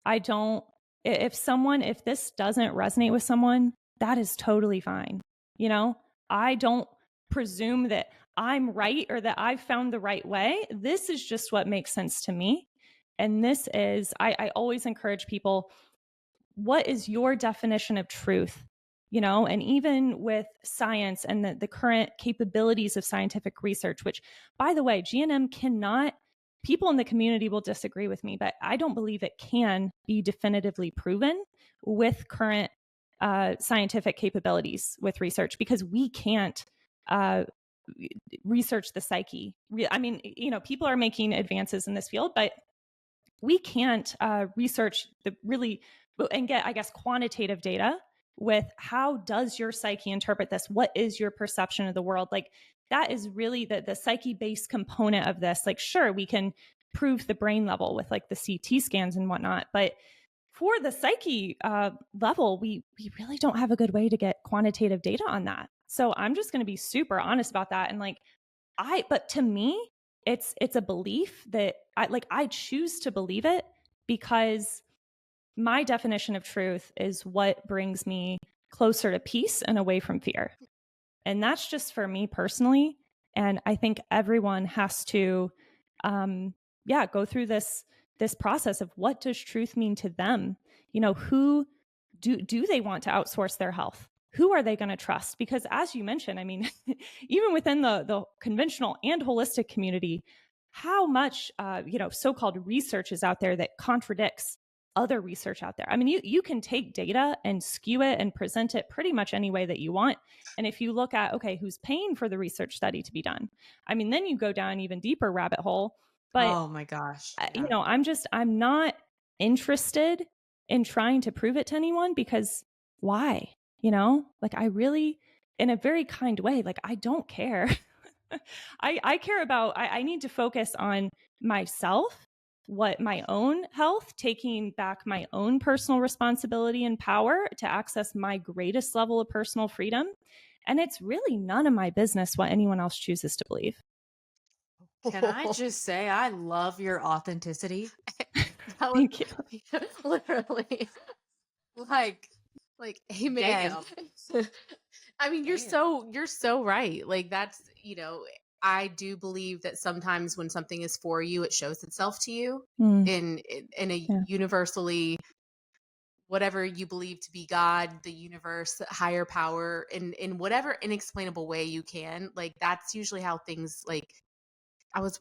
I don't, if this doesn't resonate with someone, that is totally fine. I don't presume that I'm right or that I've found the right way. This is just what makes sense to me. And this is, I always encourage people, what is your definition of truth? and even with science and the current capabilities of scientific research, which, by the way, GNM cannot, people in the community will disagree with me, but I don't believe it can be definitively proven with current scientific capabilities with research, because we can't research the psyche. I mean, people are making advances in this field, but we can't research the really and get, I guess, quantitative data with how does your psyche interpret this? What is your perception of the world? Like, that is really the psyche-based component of this. Like, sure, we can prove the brain level with like the CT scans and whatnot, but for the psyche level, we really don't have a good way to get quantitative data on that. So I'm just going to be super honest about that. And like, but to me, it's a belief that I choose to believe it, because my definition of truth is what brings me closer to peace and away from fear. And that's just for me personally. And I think everyone has to, go through this process of, what does truth mean to them? Who do they want to outsource their health? Who are they going to trust? Because as you mentioned, I mean, even within the conventional and holistic community, how much, so-called research is out there that contradicts other research out there. I mean, you can take data and skew it and present it pretty much any way that you want. And if you look at, okay, who's paying for the research study to be done? I mean, then you go down an even deeper rabbit hole. But, Oh my gosh. Yeah. I'm not interested in trying to prove it to anyone, because why? Like, I really, in a very kind way, like, I don't care. I care about, I need to focus on myself, what my own health, taking back my own personal responsibility and power to access my greatest level of personal freedom. And it's really none of my business what anyone else chooses to believe. Can I just say, I love your authenticity. That was Thank you. literally like amen. Damn. I mean, you're Damn. so right. Like, that's, I do believe that sometimes when something is for you, it shows itself to you Mm, in a yeah. universally, whatever you believe to be God, the universe, higher power, in whatever inexplainable way you can. Like, that's usually how things, like, I was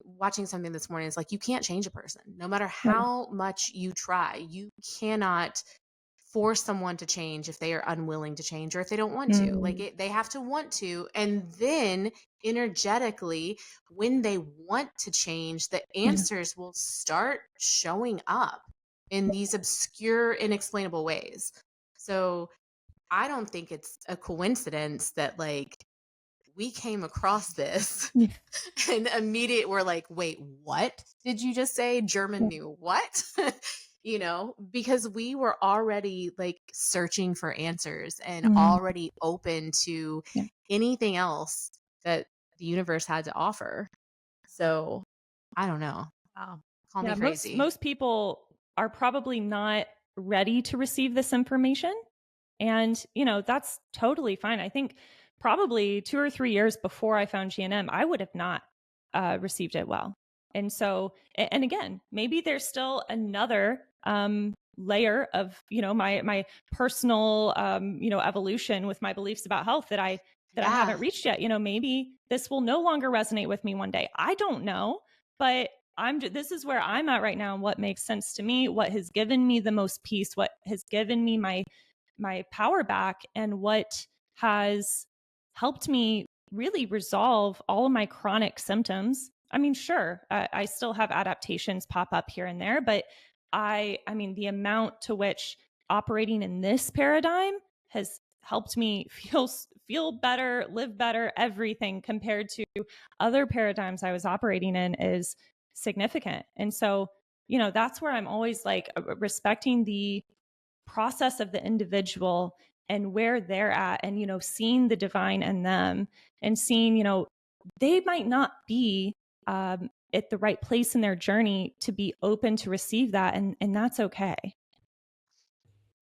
watching something this morning. It's like, you can't change a person. No matter No. how much you try, you cannot force someone to change if they are unwilling to change, or if they don't want to. Like, Mm, they have to want to. And then energetically, when they want to change, the yeah. answers will start showing up in these obscure, inexplainable ways. So I don't think it's a coincidence that, like, we came across this Yeah. and immediate we're like, wait, what did you just say? German Yeah. knew what? Because we were already, like, searching for answers and Mm, already open to yeah. anything else that the universe had to offer. So I don't know. Wow. Call me Yeah, crazy. most people are probably not ready to receive this information. And, that's totally fine. I think probably 2 or 3 years before I found GNM, I would have not received it well. And so, and again, maybe there's still another layer of, my personal, evolution with my beliefs about health that I Yeah. haven't reached yet. Maybe this will no longer resonate with me one day. I don't know, but this is where I'm at right now, and what makes sense to me, what has given me the most peace, what has given me my power back, and what has helped me really resolve all of my chronic symptoms. I mean, sure, I still have adaptations pop up here and there, but I mean, the amount to which operating in this paradigm has helped me feel better, live better, everything, compared to other paradigms I was operating in, is significant. And so, that's where I'm always like, respecting the process of the individual and where they're at, and seeing the divine in them, and seeing they might not be at the right place in their journey to be open to receive that, and that's okay.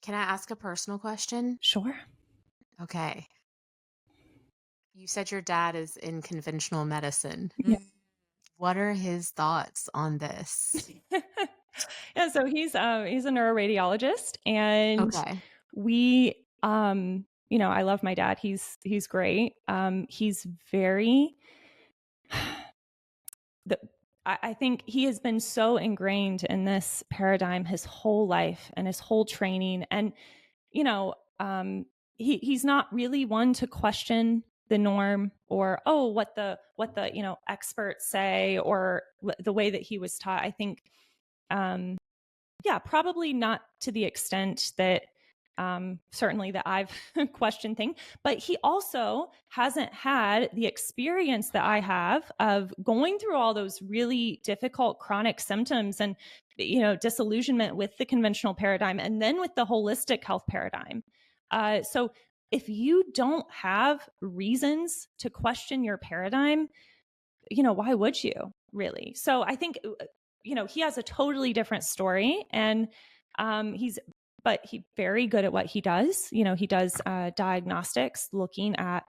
Can I ask a personal question? Sure. Okay. You said your dad is in conventional medicine. Yeah. What are his thoughts on this? Yeah, so he's a neuroradiologist, and Okay. we I love my dad. He's great. He's very the I think he has been so ingrained in this paradigm his whole life and his whole training. And, you know, he's not really one to question the norm or, oh, what the experts say or the way that he was taught. I think, yeah, probably not to the extent that certainly that I've questioned things, but he also hasn't had the experience that I have of going through all those really difficult chronic symptoms and, disillusionment with the conventional paradigm and then with the holistic health paradigm. So if you don't have reasons to question your paradigm, why would you really? So I think, he has a totally different story and but he's very good at what he does. He does diagnostics, looking at,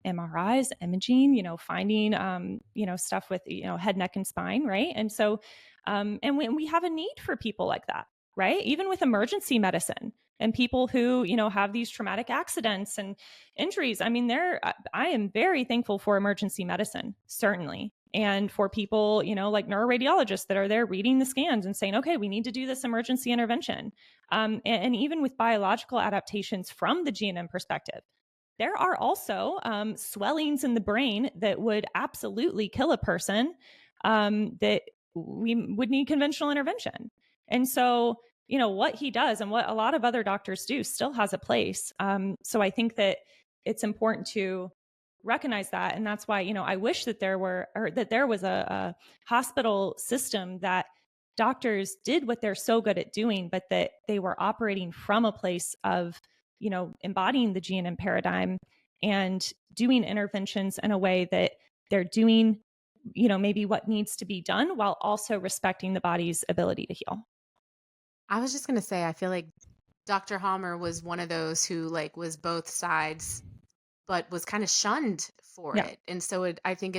MRIs, imaging, finding, stuff with, head, neck, and spine. Right. And so, and we have a need for people like that, right? Even with emergency medicine and people who, have these traumatic accidents and injuries. I mean, I am very thankful for emergency medicine, certainly. And for people, like neuroradiologists that are there reading the scans and saying, okay, we need to do this emergency intervention. And even with biological adaptations from the GNM perspective, there are also swellings in the brain that would absolutely kill a person, that we would need conventional intervention. And so, what he does and what a lot of other doctors do still has a place. So I think that it's important to recognize that. And that's why, I wish that there was a hospital system that doctors did what they're so good at doing, but that they were operating from a place of, embodying the GNM paradigm and doing interventions in a way that they're doing, maybe what needs to be done while also respecting the body's ability to heal. I was just going to say, I feel like Dr. Hamer was one of those who was both sides, but was kind of shunned for Yeah. it. And so I think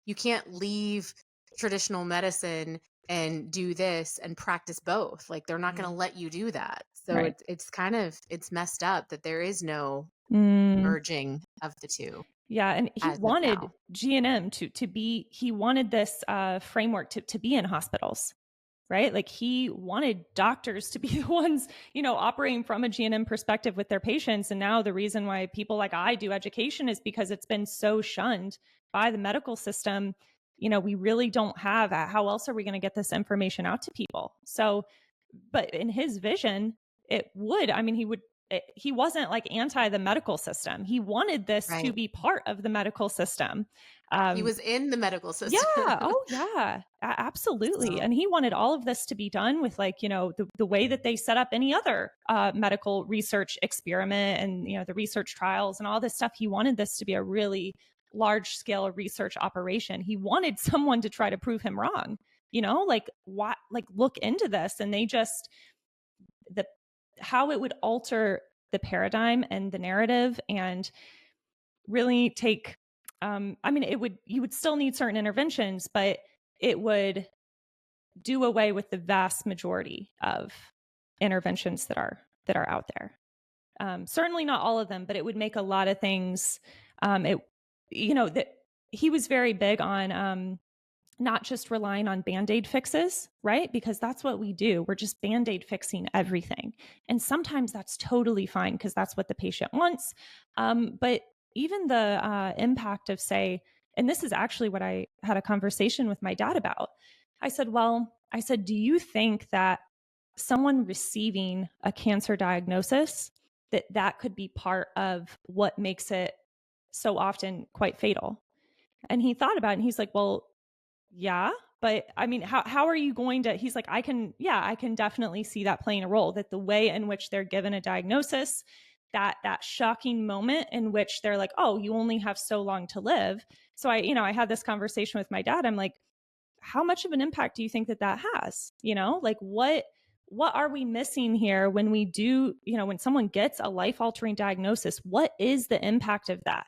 you can't leave traditional medicine and do this and practice both. Like they're not going to let you do that. So Right. it's messed up that there is no Mm, merging of the two yeah. And he as of wanted now. GNM to be, he wanted this framework to be in hospitals. Right? Like he wanted doctors to be the ones, operating from a GNM perspective with their patients. And now the reason why people like I do education is because it's been so shunned by the medical system. We really don't have, how else are we going to get this information out to people? So, but in his vision, it would, I mean, he wasn't like anti the medical system. He wanted this to Right. be part of the medical system. He Um, was in the medical yeah. system. Oh, yeah. Absolutely. So And he wanted all of this to be done with the way that they set up any other medical research experiment and, the research trials and all this stuff. He wanted this to be a really large scale research operation. He wanted someone to try to prove him wrong, look into this. And they just, the, how it would alter the paradigm and the narrative and really take you would still need certain interventions, but it would do away with the vast majority of interventions that are out there. Certainly not all of them, but it would make a lot of things. That he was very big on not just relying on band-aid fixes, right? Because that's what we do. We're just band-aid fixing everything. And sometimes that's totally fine because that's what the patient wants. But even the impact of, say, and this is actually what I had a conversation with my dad about. I said, do you think that someone receiving a cancer diagnosis, that could be part of what makes it so often quite fatal? And he thought about it and he's like, well, yeah, but I mean, how are you going to, he's like, I can definitely see that playing a role, that the way in which they're given a diagnosis, that shocking moment in which they're like, oh, you only have so long to live. So I had this conversation with my dad. I'm like, how much of an impact do you think that has? Like what are we missing here when we do, when someone gets a life altering diagnosis, what is the impact of that?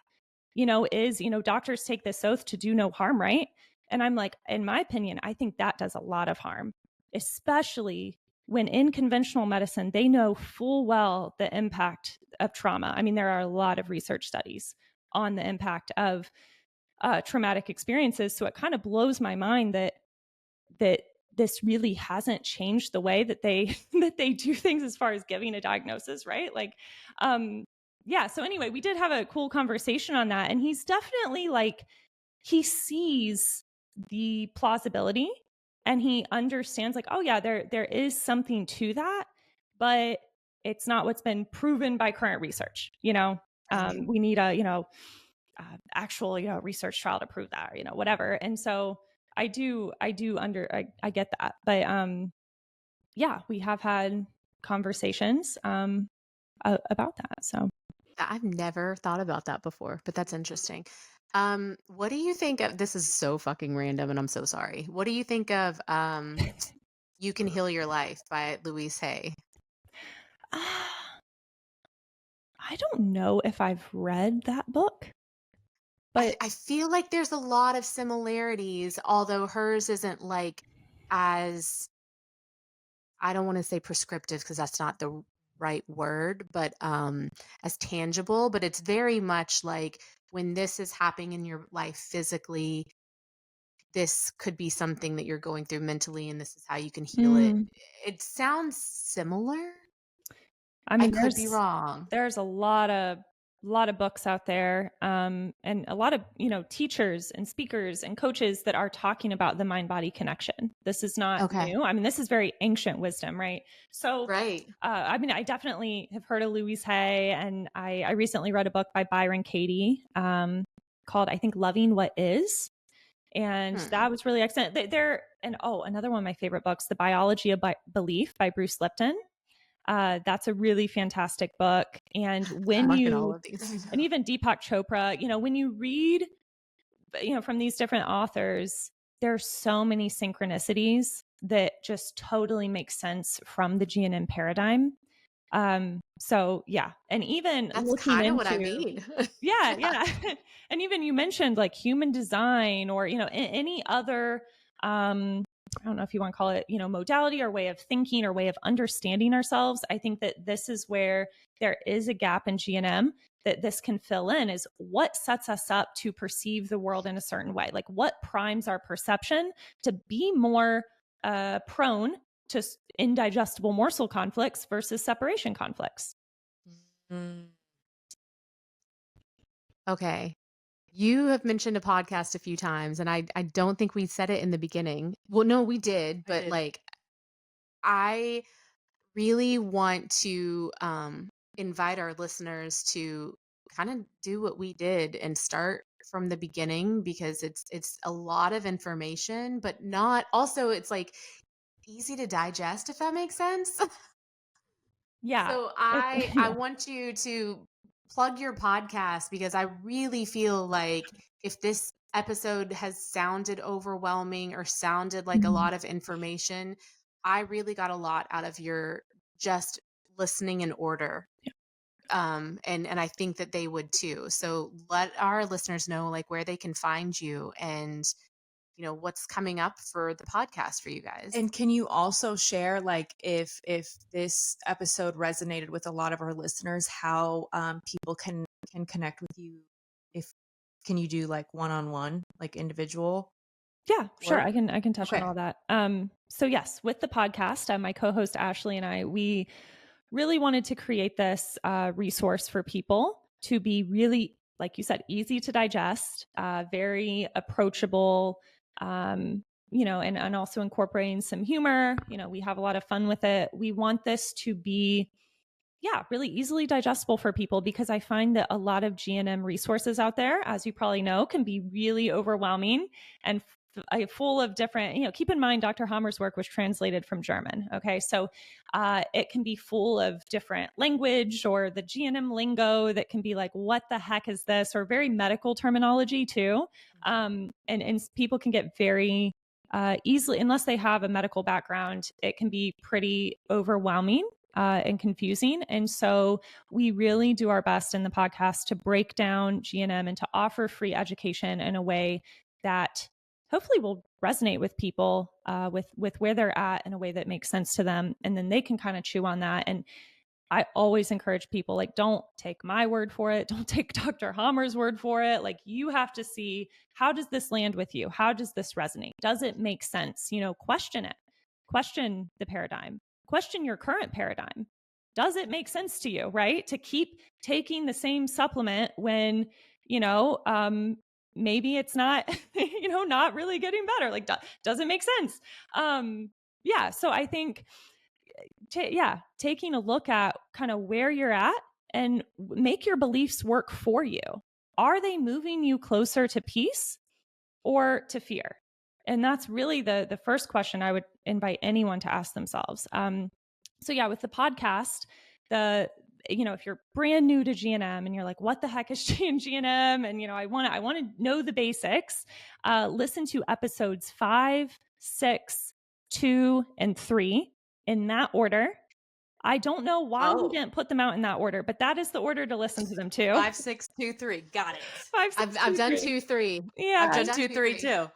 Doctors take this oath to do no harm, right? And I'm like, in my opinion, I think that does a lot of harm, especially when in conventional medicine, they know full well the impact of trauma. I mean, there are a lot of research studies on the impact of traumatic experiences. So it kind of blows my mind that this really hasn't changed the way that they that they do things as far as giving a diagnosis, right? Like, yeah. So anyway, we did have a cool conversation on that, and he's definitely like, he sees the plausibility and he understands like, oh yeah, there is something to that, but it's not what's been proven by current research. Right. We need a actual research trial to prove that, or whatever. And so I get that, but yeah, we have had conversations about that. So I've never thought about that before, but that's interesting. What do you think of this is so fucking random and I'm so sorry. What do you think of You Can Heal Your Life by Louise Hay? I don't know if I've read that book, but I feel like there's a lot of similarities, although hers isn't like as I don't want to say prescriptive because that's not the right word, but as tangible, but it's very much like when this is happening in your life physically, this could be something that you're going through mentally and this is how you can heal it. mm, It sounds similar. I I mean, could be wrong. there's a lot of books out there, and a lot of teachers and speakers and coaches that are talking about the mind body connection. This is not Okay. new. I mean, this is very ancient wisdom, right? So Right. I mean, I definitely have heard of Louise Hay, and I recently read a book by Byron Katie, called, I think, Loving What Is. And Hmm. that was really excellent. And another one of my favorite books, The Biology of Belief by Bruce Lipton. That's a really fantastic book. And Fucking all of these. and even Deepak Chopra, when you read, from these different authors, there's so many synchronicities that just totally make sense from the GNM paradigm. So yeah. And even That's looking kind of what I into, mean. yeah, Yeah. yeah. And even you mentioned like human design, or, any other, I don't know if you want to call it, modality or way of thinking or way of understanding ourselves. I think that this is where there is a gap in GNM that this can fill in, is what sets us up to perceive the world in a certain way. Like what primes our perception to be more prone to indigestible morsel conflicts versus separation conflicts. Mm. Okay. You have mentioned a podcast a few times, and I don't think we said it in the beginning. Well, no, we did, but like I really want to invite our listeners to kind of do what we did and start from the beginning because it's a lot of information, but not also it's like easy to digest if that makes sense. Yeah. So I Yeah. want you to plug your podcast because I really feel like if this episode has sounded overwhelming or sounded like a Mhm. lot of information, I really got a lot out of your just listening in order. And I think that they would too. So let our listeners know like where they can find you and what's coming up for the podcast for you guys. And can you also share, like, if this episode resonated with a lot of our listeners, how people can connect with you? If can you do like one-on-one, like individual Yeah, sure. work? I can touch on Okay. all that. So yes, with the podcast, my co-host Ashley and I, we really wanted to create this resource for people to be really, like you said, easy to digest, very approachable, and also incorporating some humor. We have a lot of fun with it. We want this to be, yeah, really easily digestible for people, because I find that a lot of GNM resources out there, as you probably know, can be really overwhelming and full of different, keep in mind, Dr. Hamer's work was translated from German. Okay. So it can be full of different language or the GNM lingo that can be like, what the heck is this? Or very medical terminology too. And people can get very easily, unless they have a medical background, it can be pretty overwhelming and confusing. And so we really do our best in the podcast to break down GNM and to offer free education in a way that hopefully will resonate with people with where they're at in a way that makes sense to them. And then they can kind of chew on that. And I always encourage people, like, don't take my word for it. Don't take Dr. Hamer's word for it. Like, you have to see, how does this land with you? How does this resonate? Does it make sense? Question it. Question the paradigm. Question your current paradigm. Does it make sense to you, right? To keep taking the same supplement when, maybe it's not, not really getting better. Like, does it make sense? Yeah. So I think taking a look at kind of where you're at and make your beliefs work for you. Are they moving you closer to peace or to fear? And that's really the first question I would invite anyone to ask themselves. With the podcast, if you're brand new to GNM and you're like, what the heck is GNM? And, I want to know the basics. Listen to episodes 5, 6, 2, and 3 in that order. I don't know why we didn't put them out in that order, but that is the order to listen to them too. 5, 6, 2, 3. Got it. 5, 6, I've done 2, 3. Yeah. I've done 2, 3 too.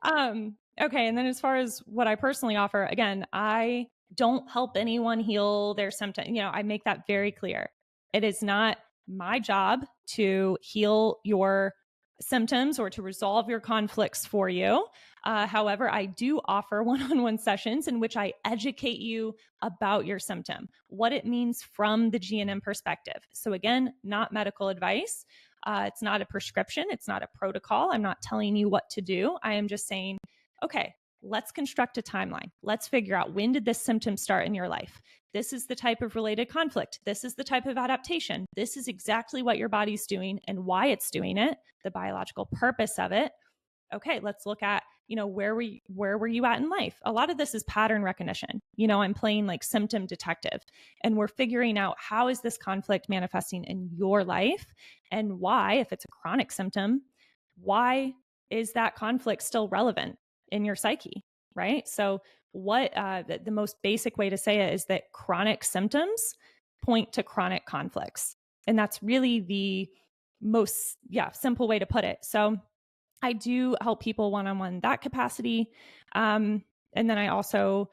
Okay. And then as far as what I personally offer, again, I don't help anyone heal their symptoms. I make that very clear. It is not my job to heal your symptoms or to resolve your conflicts for you. However, I do offer one-on-one sessions in which I educate you about your symptom, what it means from the GNM perspective. So again, not medical advice. It's not a prescription. It's not a protocol. I'm not telling you what to do. I am just saying, okay, let's construct a timeline. Let's figure out, when did this symptom start in your life? This is the type of related conflict. This is the type of adaptation. This is exactly what your body's doing and why it's doing it, the biological purpose of it. Okay, let's look at, where were you at in life? A lot of this is pattern recognition. I'm playing like symptom detective, and we're figuring out, how is this conflict manifesting in your life, and why, if it's a chronic symptom, why is that conflict still relevant in your psyche, right? So what the most basic way to say it is that chronic symptoms point to chronic conflicts. And that's really the most simple way to put it. So I do help people one-on-one in that capacity. And then I also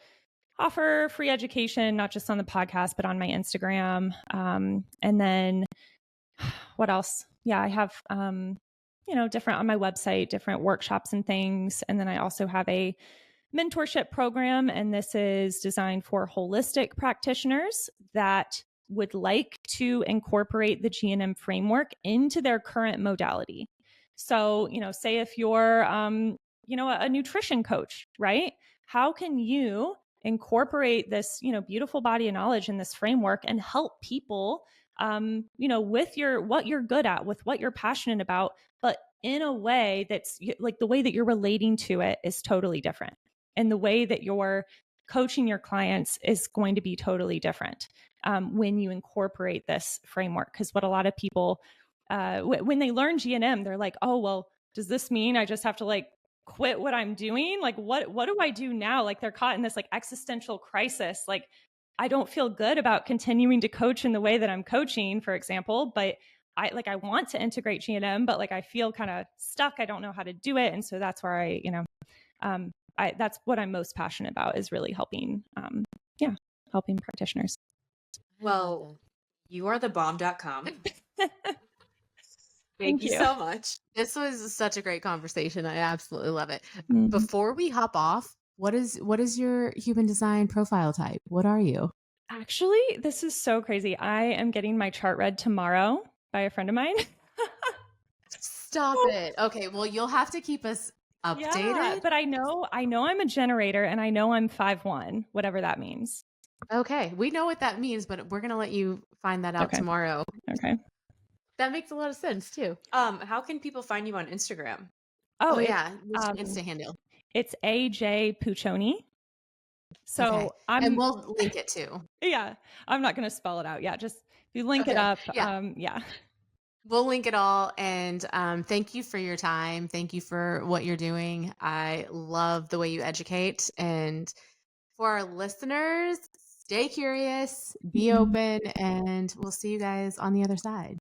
offer free education, not just on the podcast, but on my Instagram. And then what else? Yeah, I have, different on my website, different workshops and things. And then I also have a mentorship program, and this is designed for holistic practitioners that would like to incorporate the GNM framework into their current modality. So, say if you're, a nutrition coach, right? How can you incorporate this, beautiful body of knowledge in this framework and help people, with what you're good at, with what you're passionate about, but in a way that's like, the way that you're relating to it is totally different. And the way that you're coaching your clients is going to be totally different when you incorporate this framework. Because what a lot of people, when they learn GNM, they're like, oh, well, does this mean I just have to like quit what I'm doing? Like, what do I do now? Like, they're caught in this like existential crisis. Like, I don't feel good about continuing to coach in the way that I'm coaching, for example, but I want to integrate GNM, but like, I feel kind of stuck. I don't know how to do it. And so that's where that's what I'm most passionate about, is really helping practitioners. Well, you are the bomb.com. Thank you so much. This was such a great conversation. I absolutely love it. Mm-hmm. Before we hop off, what is your human design profile type? What are you? Actually, this is so crazy. I am getting my chart read tomorrow by a friend of mine. Stop it. Okay, well, you'll have to keep us updated. Yeah, but I know I'm a generator, and I know I'm 5'1", whatever that means. Okay, we know what that means, but we're gonna let you find that out tomorrow. Okay. That makes a lot of sense too. How can people find you on Instagram? Oh yeah, what's your Insta handle? It's AJ Puccioni. So okay. And we'll link it too. Yeah, I'm not going to spell it out. Yeah, just if you link it up. Yeah. We'll link it all. And thank you for your time. Thank you for what you're doing. I love the way you educate. And for our listeners, stay curious, be open, and we'll see you guys on the other side.